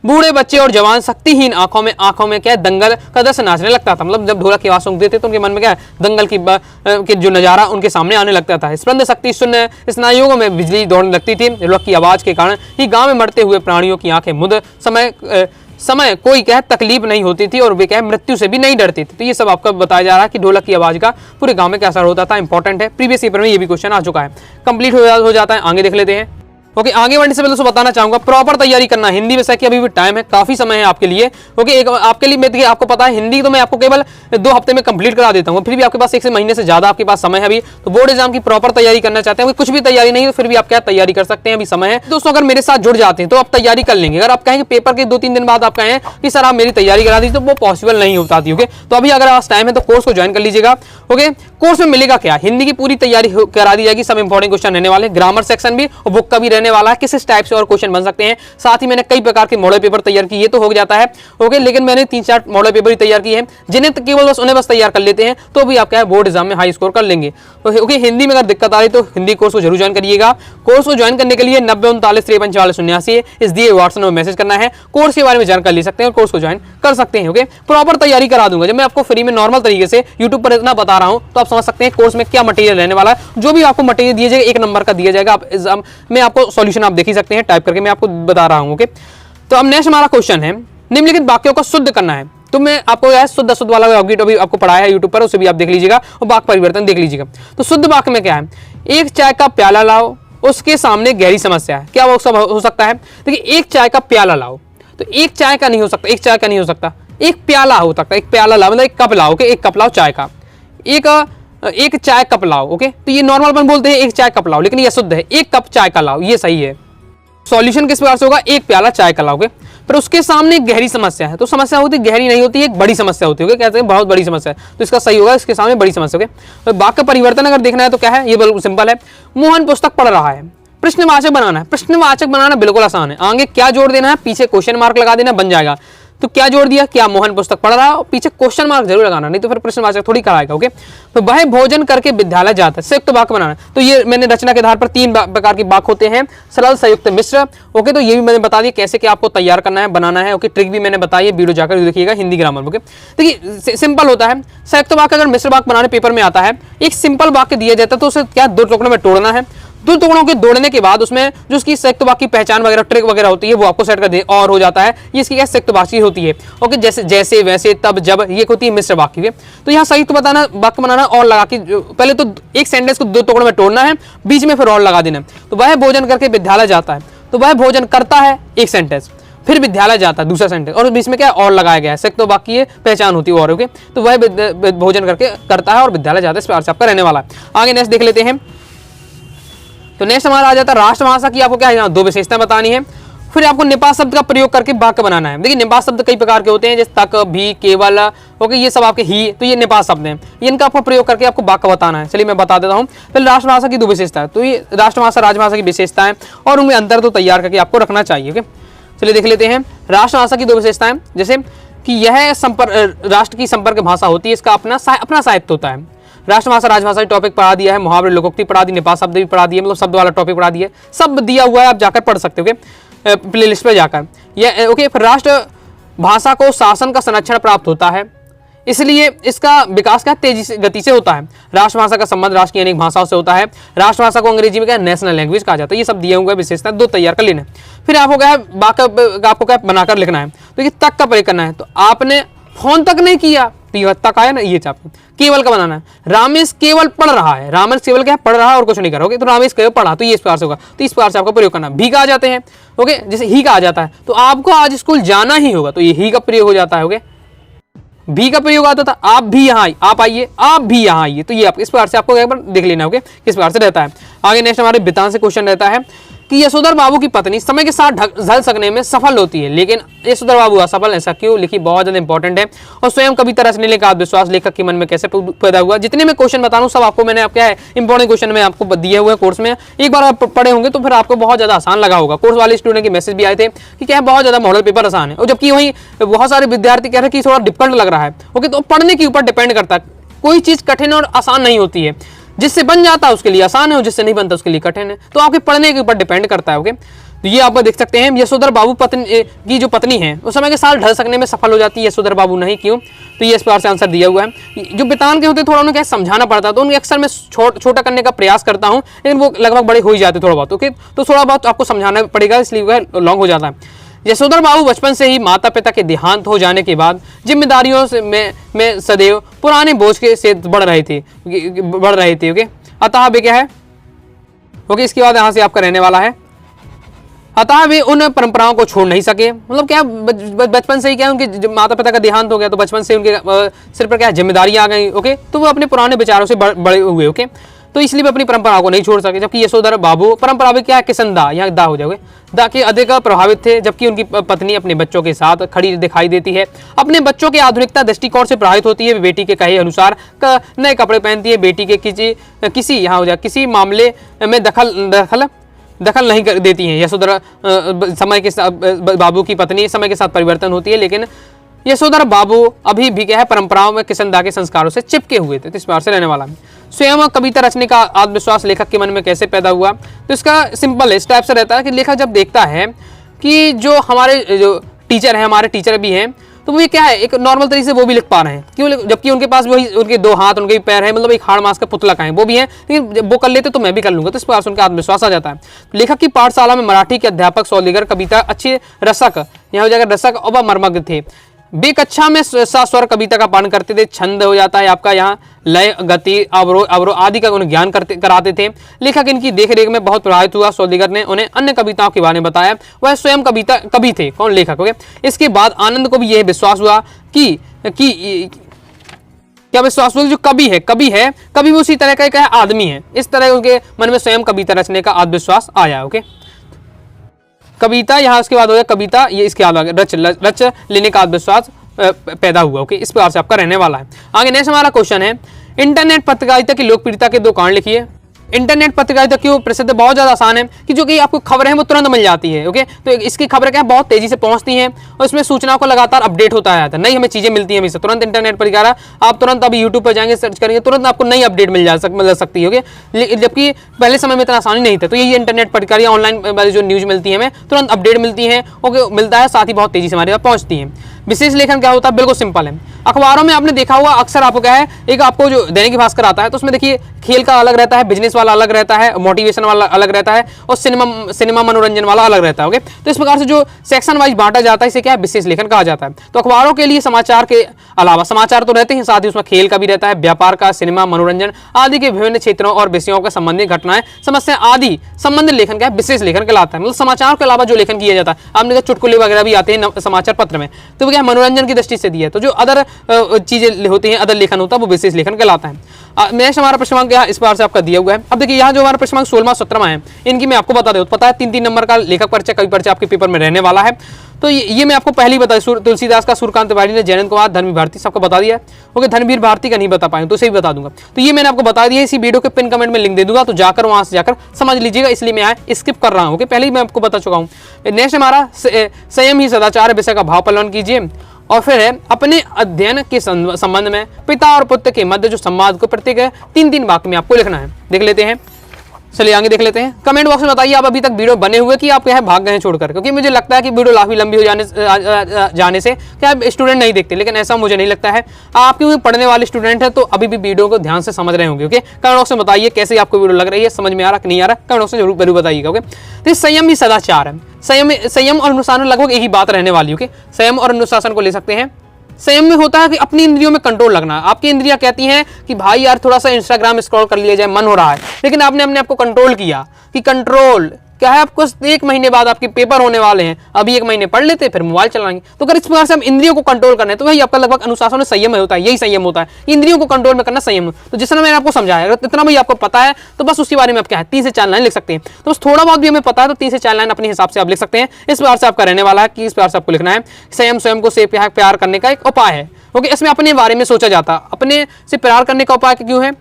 बूढ़े बच्चे और जवान शक्तिहीन आंखों में क्या दंगल का दृश्य नाचने लगता था। मतलब जब ढोलक की आवाज सुनते थे तो उनके मन में क्या दंगल की जो नजारा उनके सामने आने लगता था। स्पंद शक्ति शून्य स्नायुओं में बिजली दौड़ने लगती थी। ढोलक की आवाज के कारण ही गांव में मरते हुए प्राणियों की आंखें मुद समय कोई क्या तकलीफ नहीं होती थी और वे क्या मृत्यु से भी नहीं डरती थी। तो ये सब आपको बताया जा रहा है कि ढोलक की आवाज का पूरे गांव में क्या असर होता था। इंपॉर्टेंट है, प्रीवियस पेपर में ये भी क्वेश्चन आ चुका है। कंप्लीट हो जाता है, आगे देख लेते हैं। ओके, आगे बढ़ने से पहले तो बताना चाहूंगा प्रॉपर तैयारी करना। हिंदी विषय की अभी भी टाइम है, काफी समय है आपके लिए। ओके, एक आपके लिए मैं आपको पता है हिंदी तो मैं आपको केवल 2 हफ्ते में कंप्लीट करा देता हूं, फिर भी आपके पास 1 महीने से ज्यादा आपके पास समय है अभी। तो बोर्ड एग्जाम की प्रॉपर तैयारी करना चाहते हैं, कुछ भी तैयारी नहीं है तो फिर भी आप क्या तैयारी कर सकते हैं, अभी समय है। दोस्तों अगर मेरे साथ जुड़ जाते हैं तो आप तैयारी कर लेंगे। अगर आप कहेंगे पेपर के 2-3 दिन बाद आप कहें कि सर आप मेरी तैयारी करा दीजिए, तो वो पॉसिबल नहीं होता थी। ओके, तो अभी अगर आज टाइम है तो कोर्स को ज्वाइन कर लीजिएगा। ओके, कोर्स में मिलेगा क्या, हिंदी की पूरी तैयारी करा दी जाएगी, सब इंपॉर्टेंट क्वेश्चन रहने वाले, ग्रामर सेक्शन भी और बुक का भी रहने वाला है, किस टाइप से और क्वेश्चन बन सकते हैं। साथ ही मैंने कई प्रकार के मॉडल पेपर तैयार किए, ये तो हो जाता है। ओके, लेकिन मैंने 3-4 मॉडल पेपर ही तैयार किए हैं, जिन्हें केवल बस उन्हें बस तैयार कर लेते हैं तो भी आप क्या है बोर्ड एग्जाम में हाई स्कोर कर लेंगे। ओके, हिंदी में अगर दिक्कत आ रही तो हिंदी कोर्स को जरूर ज्वाइन करिएगा। कोर्स को ज्वाइन करने के लिए 9039534479 इस दिए व्हाट्सएप में मैसेज करना है। कोर्स के बारे में जानकारी ले सकते हैं और कोर्स को ज्वाइन कर सकते हैं। ओके, प्रॉपर तैयारी करा दूंगा। जब मैं आपको फ्री में नॉर्मल तरीके से यूट्यूब पर इतना बता रहा हूं तो आप समझ सकते हैं कोर्स में क्या मटेरियल रहने वाला है। जो भी आपको मटेरियल दिया जाएगा 1 नंबर का दिया जाएगा। आप एग्जाम में आपको सॉल्यूशन आप देख ही सकते हैं, टाइप करके मैं आपको बता रहा हूं। ओके, तो अब नेक्स्ट हमारा क्वेश्चन है, निम्नलिखित वाक्यों को शुद्ध करना है। तो मैं आपको यह शुद्ध अशुद्ध वाला ऑब्जेक्ट अभी आपको पढ़ाया है यूट्यूब पर, उसे भी आप देख लीजिएगा और वाक्य परिवर्तन देख लीजिएगा। तो शुद्ध वाक्य में क्या है, एक चाय का प्याला लाओ, उसके सामने गहरी समस्या है। क्या वो सब हो सकता है, देखिए एक चाय का प्याला लाओ, तो एक चाय का नहीं हो सकता, एक चाय का नहीं हो सकता, एक प्याला हो सकता है। एक प्याला लाओ मतलब एक कप लाओ, एक कप लाओ चाय का, एक चाय कप लाओ। ओके, तो ये नॉर्मल अपन बोलते हैं एक चाय कप लाओ, लेकिन ये शुद्ध है एक कप चाय का लाओ, ये सही है। सॉल्यूशन किस प्रकार से होगा, एक प्याला चाय का लाओगे, पर उसके सामने एक गहरी समस्या है। तो समस्या होती गहरी नहीं होती है, एक बड़ी समस्या होती है। कहते हैं बहुत बड़ी समस्या है, तो इसका सही होगा इसके सामने बड़ी समस्या। तो वाक्य परिवर्तन अगर देखना है तो क्या है, ये बिल्कुल सिंपल है। मोहन पुस्तक पढ़ रहा है, प्रश्नवाचक बनाना है। प्रश्नवाचक बनाना बिल्कुल आसान है, आगे क्या जोड़ देना है, पीछे क्वेश्चन मार्क लगा देना, बन जाएगा। तो क्या जोड़ दिया, क्या मोहन पुस्तक पढ़ रहा है, पीछे क्वेश्चन मार्क जरूर लगाना, नहीं तो फिर प्रश्नवाचक थोड़ी कराएगा। ओके, तो वह भोजन करके विद्यालय जाता है, संयुक्त वाक्य बनाना। तो ये मैंने रचना के आधार पर 3 प्रकार के वाक्य होते हैं, सरल संयुक्त मिश्र। ओके, तो ये भी मैंने बता दिया कैसे क्या आपको तैयार करना है, बनाना है। ओके, ट्रिक भी मैंने बताई है, वीडियो जाकर देखिएगा हिंदी ग्रामर। ओके, देखिए सिंपल होता है। संयुक्त वाक्य अगर मिश्र वाक्य बनाने पेपर में आता है, एक सिंपल वाक्य दिया जाता है तो उसे क्या 2 टुकड़ों में तोड़ना है। 2 टुकड़ों के तोड़ने के बाद उसमें जो उसकी संयुक्त वाक्य की पहचान वगैरह ट्रिक वगैरह होती है वो आपको सेट कर दे और हो जाता है। ये इसकी क्या संयुक्त वाक्य होती है। ओके, जैसे जैसे वैसे तब जब, ये होती है मिश्र वाक्य। तो यहाँ संयुक्त बताना वाक्य बनाना और लगा के पहले तो एक सेंटेंस को 2 टुकड़ों में तोड़ना है, बीच में फिर और लगा देना। तो वह भोजन करके विद्यालय जाता है, तो वह भोजन करता है एक सेंटेंस, फिर विद्यालय जाता है दूसरा सेंटेंस, और बीच में क्या और लगाया गया है, संयुक्त वाक्य पहचान होती है और। ओके, तो वह भोजन करके करता है और विद्यालय जाता है, इस प्रकार से आपका रहने वाला है। आगे नेक्स्ट देख लेते हैं। तो नेक्स्ट हमारा आ जाता है राष्ट्रभाषा की। आपको क्या है, 2 विशेषताएं बतानी है, फिर आपको निपात शब्द का प्रयोग करके वाक्य बनाना है। देखिए निपात शब्द कई प्रकार के होते हैं, जैसे तक, भी, केवल। ओके, ये सब आपके ही, तो ये निपात शब्द हैं, इनका आपको प्रयोग करके आपको वाक्य बताना है। चलिए मैं बता देता हूँ। पहले राष्ट्रभाषा की 2 विशेषताएं, तो ये राष्ट्रभाषा राजभाषा की विशेषताएं और उनमें अंतर तो तैयार करके आपको रखना चाहिए। ओके, चलिए देख लेते हैं राष्ट्रभाषा की 2 विशेषताएं, जैसे कि यह राष्ट्र की संपर्क भाषा होती है, इसका अपना साहित्य होता है। राष्ट्रभाषा राजभाषा टॉपिक पढ़ा दिया है, मुहावरे लोकोक्ति पढ़ा दी, नेपाल शब्द भी पढ़ा दिए, मतलब शब्द वाला टॉपिक पढ़ा दिया, सब दिया हुआ है, आप जाकर पढ़ सकते हो प्ले लिस्ट पर जाकर। ये ओके, फिर राष्ट्र भाषा को शासन का संरक्षण प्राप्त होता है, इसलिए इसका विकास क्या तेजी से गति से होता है। राष्ट्रभाषा का संबंध राष्ट्र की अनेक भाषाओं से होता है। राष्ट्रभाषा को अंग्रेजी में क्या नेशनल लैंग्वेज कहा जाता है। ये सब दिए हुए विशेषता 2 तैयार कर लेना। फिर आपको क्या आपको क्या बनाकर लिखना है, तो ये तक का प्रयोग करना है। तो आपने फोन तक नहीं किया तो ये तक आया ना, ये चाप केवल का बनाना है। रामेश केवल पढ़ रहा है, रामेश केवल क्या पढ़ रहा है और कुछ नहीं करोगे, तो रामेश केवल पढ़ा, तो ये इस प्रकार से होगा। तो इस प्रकार से आपको प्रयोग करना। भी का आ जाते हैं, ओके, जैसे ही का आ जाता है तो आपको आज स्कूल जाना ही होगा, तो ये ही का प्रयोग हो जाता है। ओके, भी का प्रयोग आता था, आप भी यहाँ आइए, आप आइए, आप भी यहाँ आइए, तो ये आप इस प्रकार से आपको एक बार देख लेना। ओके, किस प्रकार से रहता है। आगे नेक्स्ट हमारे बितान से क्वेश्चन रहता है कि यशोधर बाबू की पत्नी समय के साथ ढल सकने में सफल होती है, लेकिन यशोधर बाबू असफल, ऐसा क्यों? लिखी बहुत ज्यादा इंपॉर्टेंट है। और स्वयं कविता रचने का आत्मविश्वास लेखक के मन में कैसे पैदा हुआ। जितने मैं क्वेश्चन बता रहा हूँ सब आपको मैंने क्या है इंपॉर्टेंट क्वेश्चन में आपको दिए हुए कोर्स में, एक बार आप पढ़े होंगे तो फिर आपको बहुत ज्यादा आसान लगा होगा। कोर्स वाले स्टूडेंट के मैसेज भी आए थे कि क्या बहुत ज्यादा मॉडल पेपर आसान है, और जबकि वही बहुत सारे विद्यार्थी कह रहे हैं कि थोड़ा डिफिकल्ट लग रहा है। ओके, तो पढ़ने के ऊपर डिपेंड करता है, कोई चीज कठिन और आसान नहीं होती है। जिससे बन जाता है उसके लिए आसान है, और जिससे नहीं बनता उसके लिए कठिन है। तो आपके पढ़ने के ऊपर डिपेंड करता है। ओके, तो ये आप देख सकते हैं यशोधर बाबू पत्नी की जो पत्नी है उस समय के साथ ढल सकने में सफल हो जाती है, यशोधर बाबू नहीं, क्यों? तो ये इस प्रकार से आंसर दिया हुआ है। जो बितान के होते थोड़ा उन्हें क्या समझाना पड़ता है, तो उन्हें अक्सर मैं छोटा करने का प्रयास करता हूँ, लेकिन वो लगभग बड़े हो ही जाते थोड़ा बहुत। ओके, तो थोड़ा बहुत आपको समझाना पड़ेगा, इसलिए वह लॉन्ग हो जाता है। यशोधर बाबू बचपन से ही माता पिता के देहांत हो जाने के बाद जिम्मेदारियों से में सदैव पुराने बोझ के से बढ़ रहे थे। ओके, अतः वे क्या है, ओके, इसके बाद यहाँ से आपका रहने वाला है, अतः वे उन परंपराओं को छोड़ नहीं सके। मतलब क्या बचपन से ही क्या उनके माता पिता का देहांत हो गया, तो बचपन से उनके सिर पर क्या जिम्मेदारियां आ गई। ओके, तो वो अपने पुराने विचारों से बड़े हुए। ओके, तो इसलिए वे अपनी परंपराओं को नहीं छोड़ सके। जबकि यशोधर बाबू परंपरा में क्या है, किसनदा, यहाँ दा हो जाओगे, दा के अधिक प्रभावित थे। जबकि उनकी पत्नी अपने बच्चों के साथ खड़ी दिखाई देती है, अपने बच्चों के आधुनिकता दृष्टिकोण से प्रभावित होती है। बेटी के कहे अनुसार नए कपड़े पहनती है, बेटी के किसी यहाँ हो जाए किसी मामले में दखल नहीं कर देती हैं। यशोधर समय के साथ बाबू की पत्नी समय के साथ परिवर्तन होती है, लेकिन यशोधर बाबू अभी भी क्या है परंपराओं में किसनदा के संस्कारों से चिपके हुए थे। तो इस प्रकार से रहने वाला है। स्वयं कविता रचने का आत्मविश्वास लेखक के मन में कैसे पैदा हुआ, तो इसका सिंपल है, इस टाइप से रहता है कि लेखक जब देखता है कि जो हमारे जो टीचर हैं, हमारे टीचर भी हैं, तो वो ये क्या है एक नॉर्मल तरीके से वो भी लिख पा रहे हैं, क्यों? जबकि उनके पास वही उनके 2 हाथ उनके भी पैर हैं, मतलब एक हाड़ मांस का पुतला का है, वो भी है, लेकिन वो कर लेते तो मैं भी कर लूंगा। तो इस प्रकार से उनका आत्मविश्वास आ जाता है। लेखक की पाठशाला में मराठी के अध्यापक सौदागर कविता अच्छे रसक, यहाँ हो जाएगा रसक और मर्मज्ञ थे। बे कक्षा में स्वर कविता का पालन करते थे। छंद हो जाता है आपका यहाँ लय, गति, अवरोह आदि का उन्हें ज्ञान कराते थे। लेखक इनकी देखरेख में बहुत प्रभावित हुआ। सौदागर ने उन्हें अन्य कविताओं के बारे में बताया, वह स्वयं कवि थे। कौन? लेखक। ओके, इसके बाद आनंद को भी यह विश्वास हुआ कि क्या विश्वास हुआ जो कवि है कभी भी उसी तरह का एक आदमी है। इस तरह उनके मन में स्वयं कविता रचने का आत्मविश्वास आया। ओके, कविता यहाँ इसके बाद हो गया कविता, ये इसके आगे रच लेने का आत्मविश्वास पैदा हुआ। ओके, इस प्रकार से आपका रहने वाला है। आगे नेक्स्ट हमारा क्वेश्चन है, इंटरनेट पत्रकारिता की लोकप्रियता के 2 कारण लिखिए। इंटरनेट पत्रकारिता क्यों प्रसिद्ध? बहुत ज्यादा आसान है कि जो कि आपको खबरें हैं वो तुरंत मिल जाती है। ओके, तो इसकी खबरें क्या बहुत तेजी से पहुंचती हैं और इसमें सूचनाओं को लगातार अपडेट होता है, नई हमें चीजें मिलती हैं हमेशा तुरंत। इंटरनेट पत्रकारिता आप तुरंत अभी यूट्यूब पर जाएंगे सर्च करेंगे तुरंत आपको नई अपडेट मिल सकती है। जबकि पहले समय में इतना आसानी नहीं था। तो यही इंटरनेट पत्रकारिता ऑनलाइन वाली जो न्यूज मिलती है हमें तुरंत अपडेट मिलती है, ओके मिलता है, साथ ही बहुत तेजी से हमारे पास पहुंचती है। विशेष लेखन क्या होता है? बिल्कुल सिंपल है। अखबारों में आपने देखा हुआ अक्सर आपको क्या है, एक आपको जो दैनिक भास्कर आता है तो उसमें देखिए खेल का अलग रहता है, बिजनेस वाला अलग रहता है, मोटिवेशन वाला अलग रहता है और सिनेमा मनोरंजन वाला अलग रहता है। ओके, तो इस प्रकार से जो सेक्शन वाइज बांटा जाता है इसे क्या है, विशेष लेखन कहा जाता है। तो अखबारों के लिए समाचार के अलावा समाचार तो रहते हैं, साथ ही उसमें खेल का भी रहता है, व्यापार का, सिनेमा, मनोरंजन आदि के विभिन्न क्षेत्रों और विषयों के संबंधित घटनाएं, समस्या आदि संबंधित लेखन क्या है, विशेष लेखन कहलाता है। मतलब समाचार के अलावा जो लेखन किया जाता है, आपने कहा चुटकुले वगैरह भी आते हैं समाचार पत्र में, तो वो क्या मनोरंजन की दृष्टि से दिया है। तो जो अदर चीजें होती हैं, अदर लेखन होता है, वो विशेष लेखन कहलाता है। नेक्स्ट हमारा प्रश्नांक क्या इस बार से आपका दिया हुआ है। अब देखिए यहाँ जो हमारा प्रश्नांक 16वां 17वां है, इनकी मैं आपको बता दूं, पता है 3-3 नंबर का लेखक परिचय कवि परिचय आपके पेपर में रहने वाला है। तो ये मैं आपको पहले ही बता, तुलसीदास का, सूर्यकांत त्रिपाठी ने, जयंत कुमार, धर्मवीर भारती सबको बता दिया। ओके, धर्मवीर भारती का नहीं बता पाएंगे तो उसे भी बता दूंगा। तो ये मैंने आपको बता दिया, इसी वीडियो के पिन कमेंट में लिंक दे दूंगा, तो जाकर वहां से जाकर समझ लीजिएगा, इसलिए मैं यहाँ स्किप कर रहा हूँ। ओके, पहले ही मैं आपको बता चुका हूँ। नेक्स्ट हमारा संयम ही सदाचार विषय का भाव पलवन कीजिए। और फिर है अपने अध्ययन के संबंध में पिता और पुत्र के मध्य जो संवाद को प्रत्येक 3-3 वाक्य में आपको लिखना है। देख लेते हैं, चलिए आगे देख लेते हैं। कमेंट बॉक्स में बताइए आप अभी तक वीडियो बने हुए कि आप क्या है भाग गए हैं छोड़कर, क्योंकि मुझे लगता है कि वीडियो काफी लंबी हो जाने से क्या स्टूडेंट नहीं देखते, लेकिन ऐसा मुझे नहीं लगता है। आप क्योंकि पढ़ने वाले स्टूडेंट है तो अभी भी वीडियो को ध्यान से समझ रहे होंगे। ओके, कमेंट बॉक्स में बताइए कैसे आपको वीडियो लग रही है, समझ में आ रहा कि नहीं आ रहा, कमेंट बॉक्स में जरूर बताइएगा। ओके, तो संयम भी सदाचार है। संयम और अनुशासन लगभग एक ही बात रहने वाली है। ओके, संयम और अनुशासन को ले सकते हैं। संयम में होता है कि अपनी इंद्रियों में कंट्रोल लगना। आपकी इंद्रियां कहती हैं कि भाई यार थोड़ा सा इंस्टाग्राम स्क्रॉल कर लिया जाए, मन हो रहा है, लेकिन आपने अपने आप को कंट्रोल किया कि कंट्रोल क्या है, आपको 1 महीने बाद आपके पेपर होने वाले हैं, अभी 1 महीने पढ़ लेते फिर मोबाइल चलाएंगे। तो अगर इस प्रकार से हम इंद्रियों को कंट्रोल करना है तो वही आपका लगभग अनुशासन में संयम होता है, यही संयम होता है, इंद्रियों को कंट्रोल में करना संयम। तो जिस तरह मैंने आपको समझाया, अगर इतना भी आपको पता है तो बस उसके बारे में आप क्या है 3 से 4 लाइन लिख सकते हैं। तो बस थोड़ा बहुत भी हमें पता है तो 3 से 4 लाइन अपने हिसाब से आप लिख सकते हैं। इस प्रकार से आपका रहने वाला है कि इस प्रकार से आपको लिखना है संयम स्वयं को से प्यार करने का एक उपाय है। ओके, इसमें अपने बारे में सोचा जाता है। अपने से प्यार करने का उपाय क्यों है?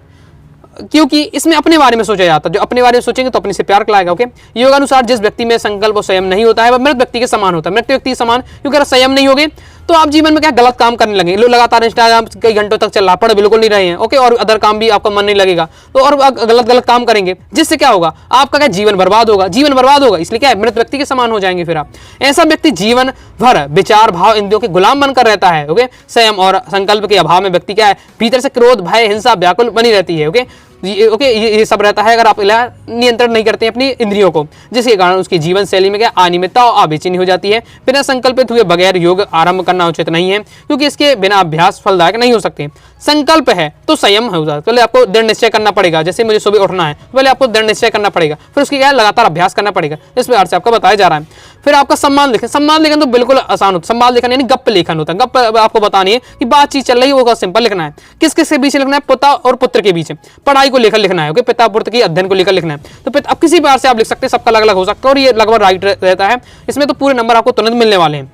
क्योंकि इसमें अपने बारे में सोचा जाता है। जो अपने बारे में सोचेंगे तो अपने से प्यार लाएगा। ओके, योगानुसार जिस व्यक्ति में संकल्प और संयम नहीं होता है वह मृत व्यक्ति के समान होता है। मृत व्यक्ति के समान, क्योंकि अगर संयम नहीं होगे तो आप जीवन में क्या गलत काम करने लगेंगे। लोग लगातार इंस्टाग्राम कई घंटों तक चल रहा, पढ़ बिल्कुल नहीं रहे हैं। ओके, और अदर काम भी आपका मन नहीं लगेगा तो और गलत काम करेंगे, जिससे क्या होगा आपका क्या जीवन बर्बाद होगा। जीवन बर्बाद होगा इसलिए क्या है मृत व्यक्ति के समान हो जाएंगे फिर आप। ऐसा व्यक्ति जीवन भर विचार भाव इंद्रियों के गुलाम बनकर रहता है। ओके, संयम और संकल्प के अभाव में व्यक्ति क्या है भीतर से क्रोध भय हिंसा व्याकुल बनी रहती है। ओके, ये सब रहता है अगर आप नियंत्रण नहीं करते हैं अपनी इंद्रियों को, जिसके कारण उसकी जीवन शैली में क्या अनियमितता और अबेचैनी हो जाती है। बिना संकल्पित हुए बगैर योग आरंभ करना उचित नहीं है, क्योंकि इसके बिना अभ्यास फलदायक नहीं हो सकते। संकल्प है तो संयम होगा। पहले आपको दृढ़ निश्चय करना पड़ेगा। जैसे मुझे सुबह उठना है पहले आपको दृढ़ निश्चय करना पड़ेगा, फिर उसकी क्या लगातार अभ्यास करना पड़ेगा। इस प्रकार से आपको बताया जा रहा है। फिर आपका सम्मान लेखन। सम्मान लेखन तो बिल्कुल आसान होता है। सम्मान लेखन यानी गप्प लेखन होता है। गप्प आपको बतानी है कि बातचीत चल रही है, वो सिंपल लिखना है। किस किस के बीच लिखना है? पिता और पुत्र के बीच पढ़ाई को लेकर लिखना है। ओके, पिता पुत्र के अध्ययन को लेकर लिखना है। तो अब किसी बार से आप लिख सकते हैं, सबका अलग अलग हो सकता है और ये लगभग राइट रहता है। इसमें तो पूरे नंबर आपको तुरंत मिलने वाले हैं।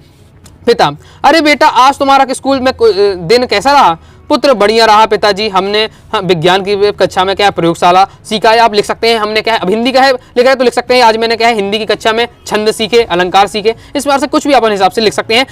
पिता, अरे बेटा आज तुम्हारा स्कूल में दिन कैसा रहा? पुत्र, बढ़िया रहा पिताजी, हमने विज्ञान की कक्षा में क्या प्रयोगशाला सीखा है। आप लिख सकते हैं हमने क्या है, अब हिंदी का है लिख रहे तो लिख सकते हैं आज मैंने क्या है हिंदी की कक्षा में छंद सीखे, अलंकार सीखे। इस बार से कुछ भी आप अपने हिसाब से लिख सकते हैं।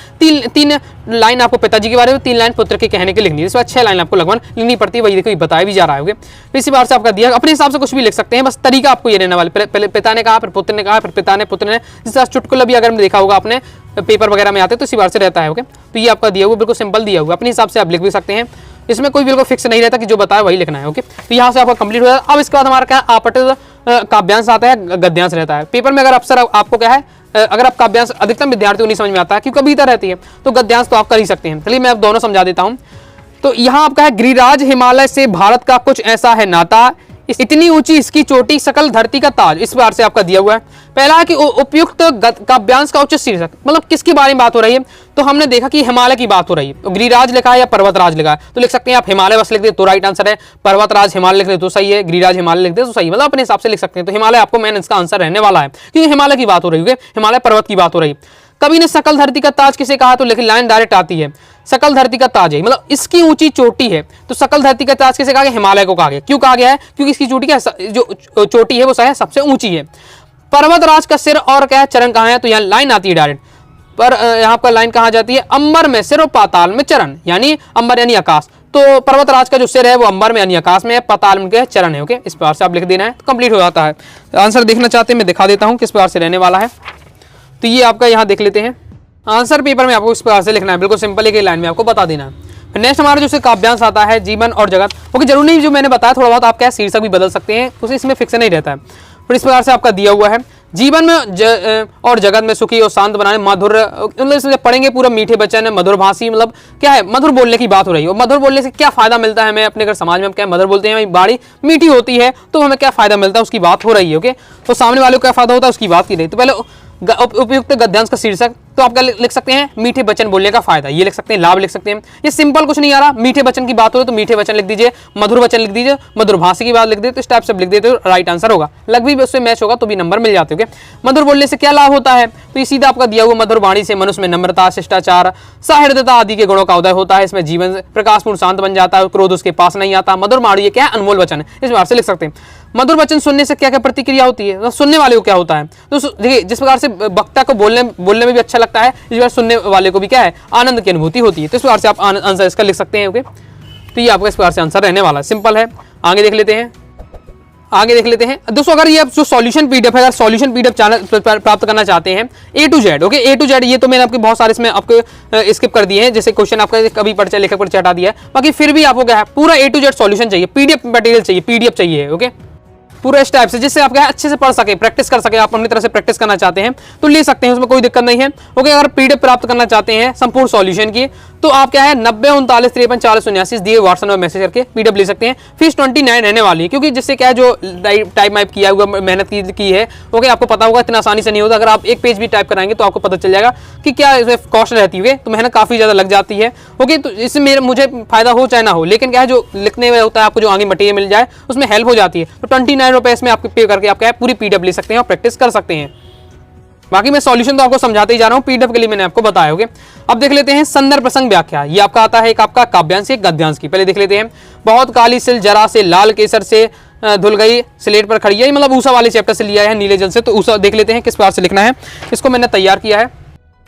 3 लाइन आपको पिताजी के बारे में, 3 लाइन पुत्र के कहने के लिखनी है। इस बार 6 लाइन आपको लगभग लिखनी पड़ती है, वही देखो बताया भी जा रहा है। इसी बार से आपका दिया अपने हिसाब से कुछ भी लिख सकते हैं, बस तरीका आपको ये रहने वाला। पहले पिता ने कहा, फिर पुत्र ने कहा, फिर पिता ने पुत्र ने। जिस तरह चुटकुला भी अगर देखा होगा आपने पेपर वगैरह में आते तो इसी बार से रहता है। ओके, तो ये आपका दिया हुआ बिल्कुल सिंपल दिया हुआ, अपने हिसाब से आप लिख भी सकते हैं। इसमें कोई बिल्कुल फिक्स नहीं रहता कि जो बताया वही लिखना है। ओके, तो यहाँ से आपका कंप्लीट हो जाता है। अब इसके बाद हमारा क्या आपटित काव्यांश आता है, गद्यांश रहता है। पेपर में अगर अक्सर आपको क्या है अगर आप काव्यांश अधिकतम विद्यार्थियों नहीं समझ में आता है क्योंकि कविता रहती है, तो गद्यांश तो आप कर ही सकते हैं। चलिए मैं अब दोनों समझा देता हूँ। तो यहाँ आपका है गिरिराज हिमालय से भारत का कुछ ऐसा है नाता, इतनी ऊंची इसकी चोटी सकल धरती का ताज। इस बार से आपका दिया हुआ है। पहला है कि उपयुक्त काव्यांश का उचित शीर्षक, मतलब किसकी बारे में बात हो रही है। तो हमने देखा कि हिमालय की बात हो रही है, तो गिरिराज लिखा है या पर्वतराज लिखा है, तो लिख सकते हैं आप हिमालय बस लिख दे तो राइट आंसर है। पर्वतराज हिमालय लिख दे तो सही है, गिरिराज हिमालय लिख दे तो सही, मतलब अपने हिसाब से लिख सकते हैं। तो हिमालय आपको मेन इसका आंसर रहने वाला है, क्योंकि हिमालय की बात हो रही है, हिमालय पर्वत की बात हो रही है। कवि ने सकल धरती का ताज किसे कहा, तो लिखी लाइन डायरेक्ट आती है सकल धरती का ताज है, मतलब इसकी ऊंची चोटी है। तो सकल धरती का ताज किसे कहा गया, हिमालय को कहा गया। क्यों कहा गया है, क्योंकि इसकी चोटी क्या जो चोटी है वो सबसे ऊंची है। पर्वतराज का सिर और क्या है चरण कहाँ है, तो यहाँ लाइन आती है डायरेक्ट। पर यहाँ पर लाइन कहा जाती है अंबर में सिर और पाताल में चरण, यानी अंबर यानी आकाश। तो पर्वतराज का जो सिर है वो अंबर में यानी आकाश में है, पाताल में के चरण है। ओके, इस प्रकार से आप लिख देना है तो कंप्लीट हो जाता है। आंसर देखना चाहते हैं मैं दिखा देता हूँ किस प्रकार से रहने वाला है। तो ये आपका यहाँ देख लेते हैं। आंसर पेपर में आपको इस प्रकार से लिखना है, बिल्कुल सिंपल एक लाइन में आपको बता देना है। नेक्स्ट हमारा जो काव्यांश आता है जीवन और जगत। ओके, जरूर नहीं जो मैंने बताया, थोड़ा बहुत आप क्या शीर्षक भी बदल सकते हैं, उसे इसमें फिक्स नहीं रहता है। फिर इस प्रकार से आपका दिया हुआ है जीवन में और जगत में सुखी और शांत बनाने मधुर, मतलब इसमें पढ़ेंगे पूरा मीठे वचन है, मधुर भाषी, मतलब क्या है मधुर बोलने की बात हो रही है। और मधुर बोलने से क्या फायदा मिलता है हमें अपने अगर समाज में हम क्या मधुर बोलते हैं, हमारी बाड़ी मीठी होती है तो हमें क्या फायदा मिलता है उसकी बात हो रही है। ओके, तो सामने वाले को क्या फायदा होता है उसकी बात की रही। तो पहले उपयुक्त गद्यांश का शीर्षक तो आप क्या लिख सकते हैं, मीठे वचन बोलने का फायदा, ये लिख सकते हैं। लाभ लिख सकते हैं, ये सिंपल कुछ नहीं आ रहा। मीठे वचन की बात हो तो मीठे वचन लिख दीजिए, मधुर वचन लिख दीजिए, मधुर भाषा की बात लिख देते, इस टाइप से लिख देते तो राइट आंसर होगा। लग भी उससे मैच होगा तो भी नंबर मिल जाते हैं। मधुर बोलने से क्या लाभ होता है, तो ये सीधा आपका दिया हुआ मधुर वाणी से मनुष्य में नम्रता, शिष्टाचार, सहृदयता आदि के गुणों का उदय होता है। इसमें जीवन प्रकाशपूर्ण शांत बन जाता है, क्रोध उसके पास नहीं आता। मधुर वाणी ये क्या है, अनमोल वचन है, इस बार से लिख सकते हैं। मधुर वचन सुनने से क्या क्या प्रतिक्रिया होती है, तो सुनने वाले को क्या होता है। तो देखिए जिस प्रकार से वक्ता को बोलने में भी अच्छा लगता है, इस प्रकार सुनने वाले को भी क्या है, आनंद की अनुभूति होती है। तो इस प्रकार से आप आंसर इसका लिख सकते हैं। ओके, तो ये आपका इस प्रकार से आंसर रहने वाला है, सिंपल है। आगे देख लेते हैं, आगे देख लेते हैं दोस्तों। अगर ये आप जो सॉल्यूशन पीडीएफ है, अगर सॉल्यूशन पीडीएफ चैनल प्राप्त करना चाहते हैं A to Z, okay, A to Z, ये तो मैंने आपके बहुत सारे इसमें आपको स्किप कर दिए हैं, जैसे क्वेश्चन आपका कभी परिचय लेखक परिचय हटा दिया है, बाकी फिर भी आपको क्या है, पूरा A to Z सॉल्यूशन चाहिए, पीडीएफ मटेरियल चाहिए, पीडीएफ चाहिए। ओके, पूरा इस टाइप से, जिससे आप क्या अच्छे से पढ़ सके, प्रैक्टिस कर सके। आप अपनी तरह से प्रैक्टिस करना चाहते हैं तो ले सकते हैं, उसमें कोई दिक्कत नहीं है। ओके, अगर पीडीएफ प्राप्त करना चाहते हैं संपूर्ण सॉल्यूशन की, तो आप क्या है 90 39 53 40 79 दिए व्हाट्सएप में मैसेज करके पीडीएफ ले सकते हैं। फीस 29 रहने वाली है, क्योंकि जिससे क्या है, जो टाइप वाइप किया हुआ, मेहनत की है, ओके, आपको पता होगा इतना आसानी से नहीं होता। अगर आप एक पेज भी टाइप कराएंगे तो आपको पता चल जाएगा कि क्या इसमें कॉस्ट रहती है, तो मेहनत काफी ज्यादा लग जाती है। ओके, तो इससे मुझे फायदा हो चाहे ना हो, लेकिन क्या है, जो लिखने में होता है, आपको जो आगे मटेरियल मिल जाए उसमें हेल्प हो जाती है। तो 29 रुपए इसमें आपको पे करके आप क्या है पूरी पीडीएफ ले सकते हैं और प्रैक्टिस कर सकते हैं। बाकी मैं सॉल्यूशन तो आपको समझाते ही जा रहा हूं, पीडीएफ के लिए मैंने आपको बताया। होगा, अब देख लेते हैं संदर्भ प्रसंग व्याख्या। ये आपका आता है एक आपका काव्यांश एक गद्यांश की। पहले देख लेते हैं, बहुत काली सिल जरा से लाल केसर से धुल गई स्लेट पर खड़ी है, मतलब ऊषा वाले चैप्टर से लिया है, नीले जल से। तो ऊषा देख लेते हैं किस प्रकार से लिखना है, इसको मैंने तैयार किया है।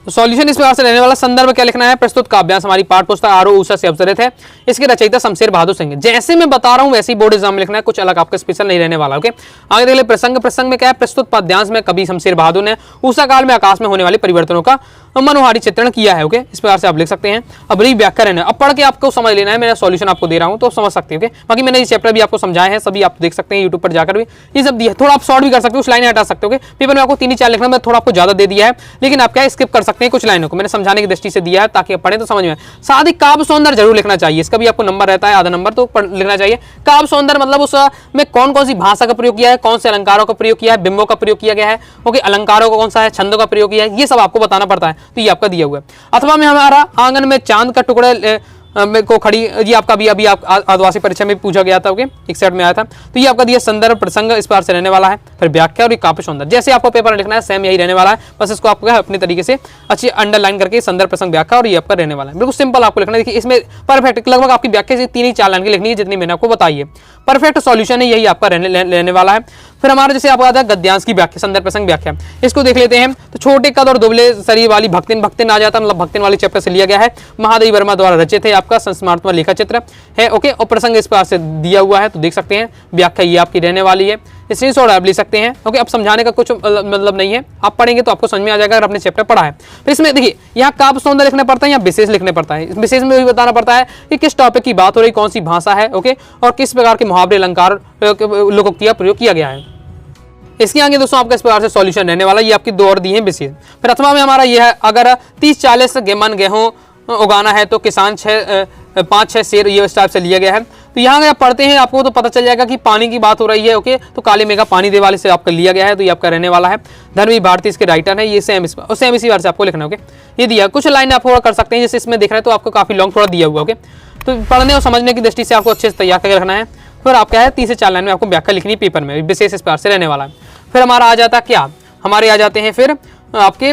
तो सॉल्यूशन इस प्रकार से रहने वाला, संदर्भ क्या लिखना है, प्रस्तुत काव्यांश हमारी पाठ पुस्तक आरो ऊषा से अवसरित है, इसके रचयिता शमशेर बहादुर सिंह। जैसे मैं बता रहा हूं वैसे ही बोर्ड एग्जाम में लिखना है, कुछ अलग आपका स्पेशल नहीं रहने वाला। ओके, आगे देख ले प्रसंग। प्रसंग में क्या है, प्रस्तुत पद्यांश में कवि शमशेर बहादुर ने ऊषा काल में आकाश में होने वाले परिवर्तनों का मनोहारी चित्रण किया है। ओके, इस प्रकार से आप लिख सकते हैं। अब रही व्याख्या रहना, अब पढ़ के आपको समझ लेना है, मेरा सॉल्यूशन आपको दे रहा हूं तो समझ सकते हैं। बाकी मैंने ये चैप्टर भी आपको समझाए हैं, सभी आप देख सकते हैं यूट्यूब पर जाकर भी, ये सब दिया। थोड़ा आप शॉर्ट भी कर सकते हो, कुछ लाइनें हटा सकते हो। पेपर में आपको 3 ही 4 लिखना, मैं थोड़ा आपको ज्यादा दे दिया है, लेकिन आप क्या स्किप कर सकते हैं कुछ लाइनों को, मैंने समझाने की दृष्टि से दिया है ताकि आप पढ़ें तो समझ में। साथ ही काव्य सौंदर्य जरूर लिखना चाहिए, इसका भी आपको नंबर रहता है, आधा नंबर तो लिखना चाहिए। काव्य सौंदर्य मतलब उसमें कौन कौन सी भाषा का प्रयोग किया है, कौन से अलंकारों का प्रयोग किया है, बिंबों का प्रयोग किया गया है, ओके, अलंकारों का कौन सा है, छंदों का प्रयोग किया है, ये सब आपको बताना पड़ता है। तो ये आपका दिया हुआ है। अथवा में हमारा आंगन में चांद का टुकड़े को खड़ी, ये आपका भी अभी आप आदिवासी परीक्षा में पूछा गया था। ओके, एक सेट में आया था। तो ये आपका दिया संदर्भ प्रसंग इस बार से रहने वाला है, फिर व्याख्या और ये काव्य सौंदर्य। जैसे आपको पेपर लिखना है सेम यही रहने वाला है, बस इसको आपको अपने तरीके से अच्छी अंडरलाइन करके संदर्भ प्रसंग व्याख्या और ये आपका रहने वाला है। बिल्कुल सिंपल आपको लिखना है। देखिए इसमें परफेक्ट लगभग आपकी व्याख्या से 3 ही 4 लाइन की लिखनी है, जितनी मैंने आपको बताई है। परफेक्ट सॉल्यूशन है, यही आपका रहने वाला है। फिर हमारा जैसे आपका आता है गद्यांश की व्याख्या, संदर्भ प्रसंग व्याख्या, इसको देख लेते हैं। तो छोटे कद और दुबले शरीर वाली भक्तिन, भक्तिन आ जाता है, मतलब भक्तिन वाली चैप्टर से लिया गया है, महादेवी वर्मा द्वारा रचित है, आपका संस्मरणात्मक लेखा चित्र है। ओके, और प्रसंग इस प्रकार से दिया हुआ है, तो देख सकते हैं व्याख्या ये आपकी रहने वाली है। स्क्रीनशॉट आप ले सकते हैं। ओके, अब समझाने का कुछ मतलब नहीं है, आप पढ़ेंगे तो आपको समझ में आ जाएगा अगर आपने चैप्टर पढ़ा है। फिर इसमें देखिए यहाँ काव्य सौंदर्य लिखना पड़ता है या विशेष लिखने पड़ता है। विशेष में भी बताना पड़ता है कि किस टॉपिक की बात हो रही, कौन सी भाषा है, ओके, और किस प्रकार के मुहावरे अलंकार लोकोक्ति का प्रयोग किया गया है। इसके आगे दोस्तों आपका इस प्रकार से सॉल्यूशन रहने वाला, ये आपकी 2 और दी है विशेष। फिर अथवा में हमारा यह है, अगर 30-40 मन गेहूं उगाना है तो किसान 5-6 शेर, ये इस टाइप से लिया गया है। तो यहाँ अगर आप पढ़ते हैं आपको तो पता चल जाएगा कि पानी की बात हो रही है। ओके, तो काले मेघा पानी दे वाले से आपका लिया गया है, तो ये आपका रहने वाला है। धर्मवीर भारती इसके राइटर है, ये सेम इसी बार से आपको लिखना है। ओके, ये दिया, कुछ लाइन आप थोड़ा कर सकते हैं, जैसे इसमें देख रहे हैं तो आपको काफी लॉन्ग थोड़ा दिया हुआ। ओके, तो पढ़ने और समझने की दृष्टि से आपको अच्छे से तैयार करके रखना है। फिर आप क्या है 3 से 4 लाइन में आपको व्याख्या लिखनी पेपर में, विशेष इस प्रकार से रहने वाला है। फिर हमारा आ जाता क्या, हमारे आ जाते हैं फिर आपके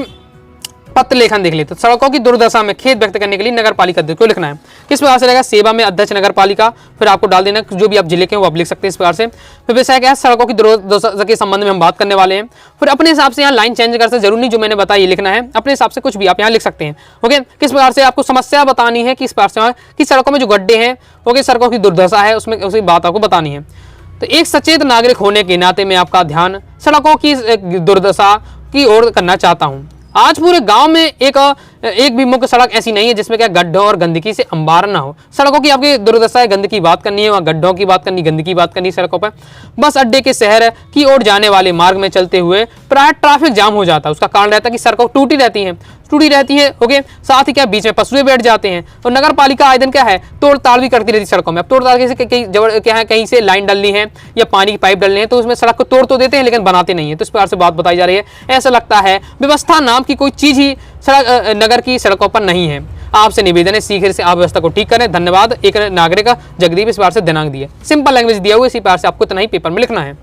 पत्र लेखन देख लेते। सड़कों की दुर्दशा में खेद व्यक्त करने के लिए नगर पालिका अध्यक्ष को लिखना है। किस प्रकार से रहेगा, सेवा में अध्यक्ष नगर पालिका, फिर आपको डाल देना जो भी आप जिले के वो आप लिख सकते हैं इस प्रकार से। फिर विषय क्या है, सड़कों की दुर्दशा के संबंध में हम बात करने वाले हैं। फिर अपने हिसाब से यहाँ लाइन चेंज कर सकते, जरूरी नहीं जो मैंने बताया ये लिखना है, अपने हिसाब से कुछ भी आप यहाँ लिख सकते हैं। ओके, किस प्रकार से आपको समस्या बतानी है, किस प्रकार से कि सड़कों में जो गड्ढे हैं, ओके, सड़कों की दुर्दशा है, उसमें उसकी बात आपको बतानी है। तो एक सचेत नागरिक होने के नाते मैं आपका ध्यान सड़कों की दुर्दशा की ओर करना चाहता हूँ। आज पूरे गांव में एक भी मुख्य सड़क ऐसी नहीं है जिसमें क्या गड्ढों और गंदगी से अंबार ना हो। सड़कों की आपकी दुर्दशा है, गंदगी की बात करनी है, वहाँ गड्ढों की बात करनी, गंदगी की बात करनी सड़कों पर। बस अड्डे के शहर की ओर जाने वाले मार्ग में चलते हुए प्राय ट्रैफिक जाम हो जाता है। उसका कारण रहता है कि सड़कों टूटी रहती है। ओके, साथ ही क्या बीच में पशुए बैठ जाते हैं। और नगर पालिका आए दिन क्या है तोड़ ताड़ भी करती रहती सड़कों में। अब तोड़ ताड़ क्या है, कहीं से लाइन डालनी है या पानी की पाइप डालनी है तो उसमें सड़क को तोड़ तो देते हैं लेकिन बनाते नहीं है। तो इस प्रकार से बात बताई जा रही है। ऐसा लगता है व्यवस्था नाम की कोई चीज ही सड़क नगर की सड़कों पर नहीं है। आपसे निवेदन है शीघ्र से आप व्यवस्था को ठीक करें, धन्यवाद। एक नागरिक जगदीप इस बार से दिनांक दिए, सिंपल लैंग्वेज दिया हुआ, इसी बार से आपको इतना ही पेपर में लिखना है।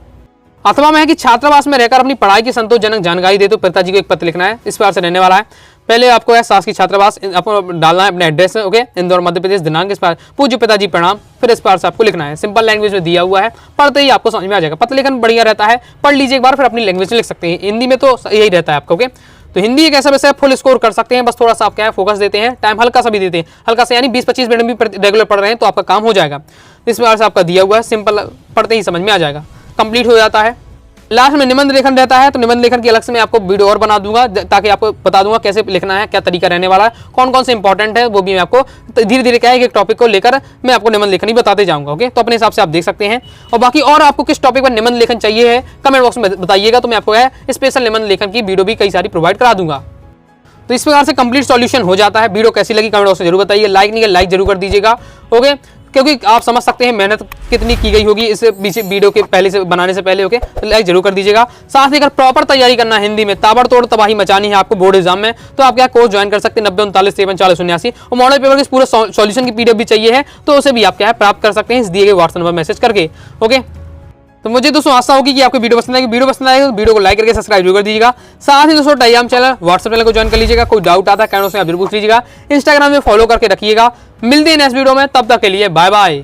अथवा में है कि छात्रावास में रहकर अपनी पढ़ाई की संतोषजनक जानकारी दे तो पिताजी को एक पत्र लिखना है, इस बार से रहने वाला है। पहले आपको है शासकीय छात्रावास आपको डालना है अपने एड्रेस में, ओके, इंदौर मध्य प्रदेश, दिनांक इस पर, पूज्य पिताजी प्रणाम, फिर इस पर से आपको लिखना है। सिंपल लैंग्वेज में दिया हुआ है, पढ़ते ही आपको समझ में आ जाएगा। पत्र लेखन बढ़िया रहता है, पढ़ लीजिए एक बार, फिर अपनी लैंग्वेज में लिख सकते हैं। हिंदी में तो यही रहता है आपका, ओके। तो हिंदी एक ऐसा विषय फुल स्कोर कर सकते हैं, बस थोड़ा सा आप क्या है फोकस देते हैं, टाइम हल्का सा भी देते हैं, हल्का सा यानी 20-25 मिनट भी रेगुलर पढ़ रहे हैं तो आपका काम हो जाएगा। इस बार से आपका दिया हुआ है, सिंपल पढ़ते ही समझ में आ जाएगा, कंप्लीट हो जाता है। लास्ट में निबंध लेखन रहता है, तो निबंध लेखन की अलग से मैं आपको वीडियो और बना दूंगा ताकि आपको बता दूंगा कैसे लिखना है, क्या तरीका रहने वाला है, कौन कौन से इंपॉर्टेंट है, वो भी मैं आपको धीरे धीरे क्या है एक टॉपिक को लेकर मैं आपको निबंध लेखन ही बताते जाऊंगा, ओके। तो अपने हिसाब से आप देख सकते हैं। और बाकी और आपको किस टॉपिक पर निबंध लेखन चाहिए है कमेंट बॉक्स में बताइएगा, तो मैं आपको है स्पेशल निबंध लेखन की वीडियो भी कई सारी प्रोवाइड करा दूंगा। तो इस प्रकार से कंप्लीट सॉल्यूशन हो जाता है। वीडियो कैसी लगी कमेंट बॉक्स में जरूर बताइए, लाइक नहीं किया लाइक जरूर कर दीजिएगा, ओके, क्योंकि आप समझ सकते हैं मेहनत कितनी की गई होगी इस वीडियो के पहले से बनाने से पहले, ओके। तो लाइक जरूर कर दीजिएगा। साथ ही अगर प्रॉपर तैयारी करना है, हिंदी में ताबड़तोड़ तबाही मचानी है आपको बोर्ड एग्जाम में, तो आप क्या कोर्स ज्वाइन कर सकते हैं 90 39 53 40 79। और मॉडल पेपर के पूरे सॉल्यूशन की पीडीएफ भी चाहिए है तो उसे भी आप क्या है प्राप्त कर सकते हैं इस दिए गए व्हाट्सएप नंबर मैसेज करके, ओके। तो मुझे दोस्तों आशा होगी कि आपको वीडियो पसंद आएगी। वीडियो पसंद आएगा तो वीडियो को लाइक करके सब्सक्राइब जरूर कर दीजिएगा। साथ ही दोस्तों टेलीग्राम चैनल व्हाट्सएप चैनल को ज्वाइन कर लीजिएगा। कोई डाउट आता है कमेंट में आप जरूर पूछ लीजिएगा। इंस्टाग्राम में फॉलो करके रखिएगा। मिलते हैं नेक्स्ट वीडियो में, तब तक के लिए बाय बाय।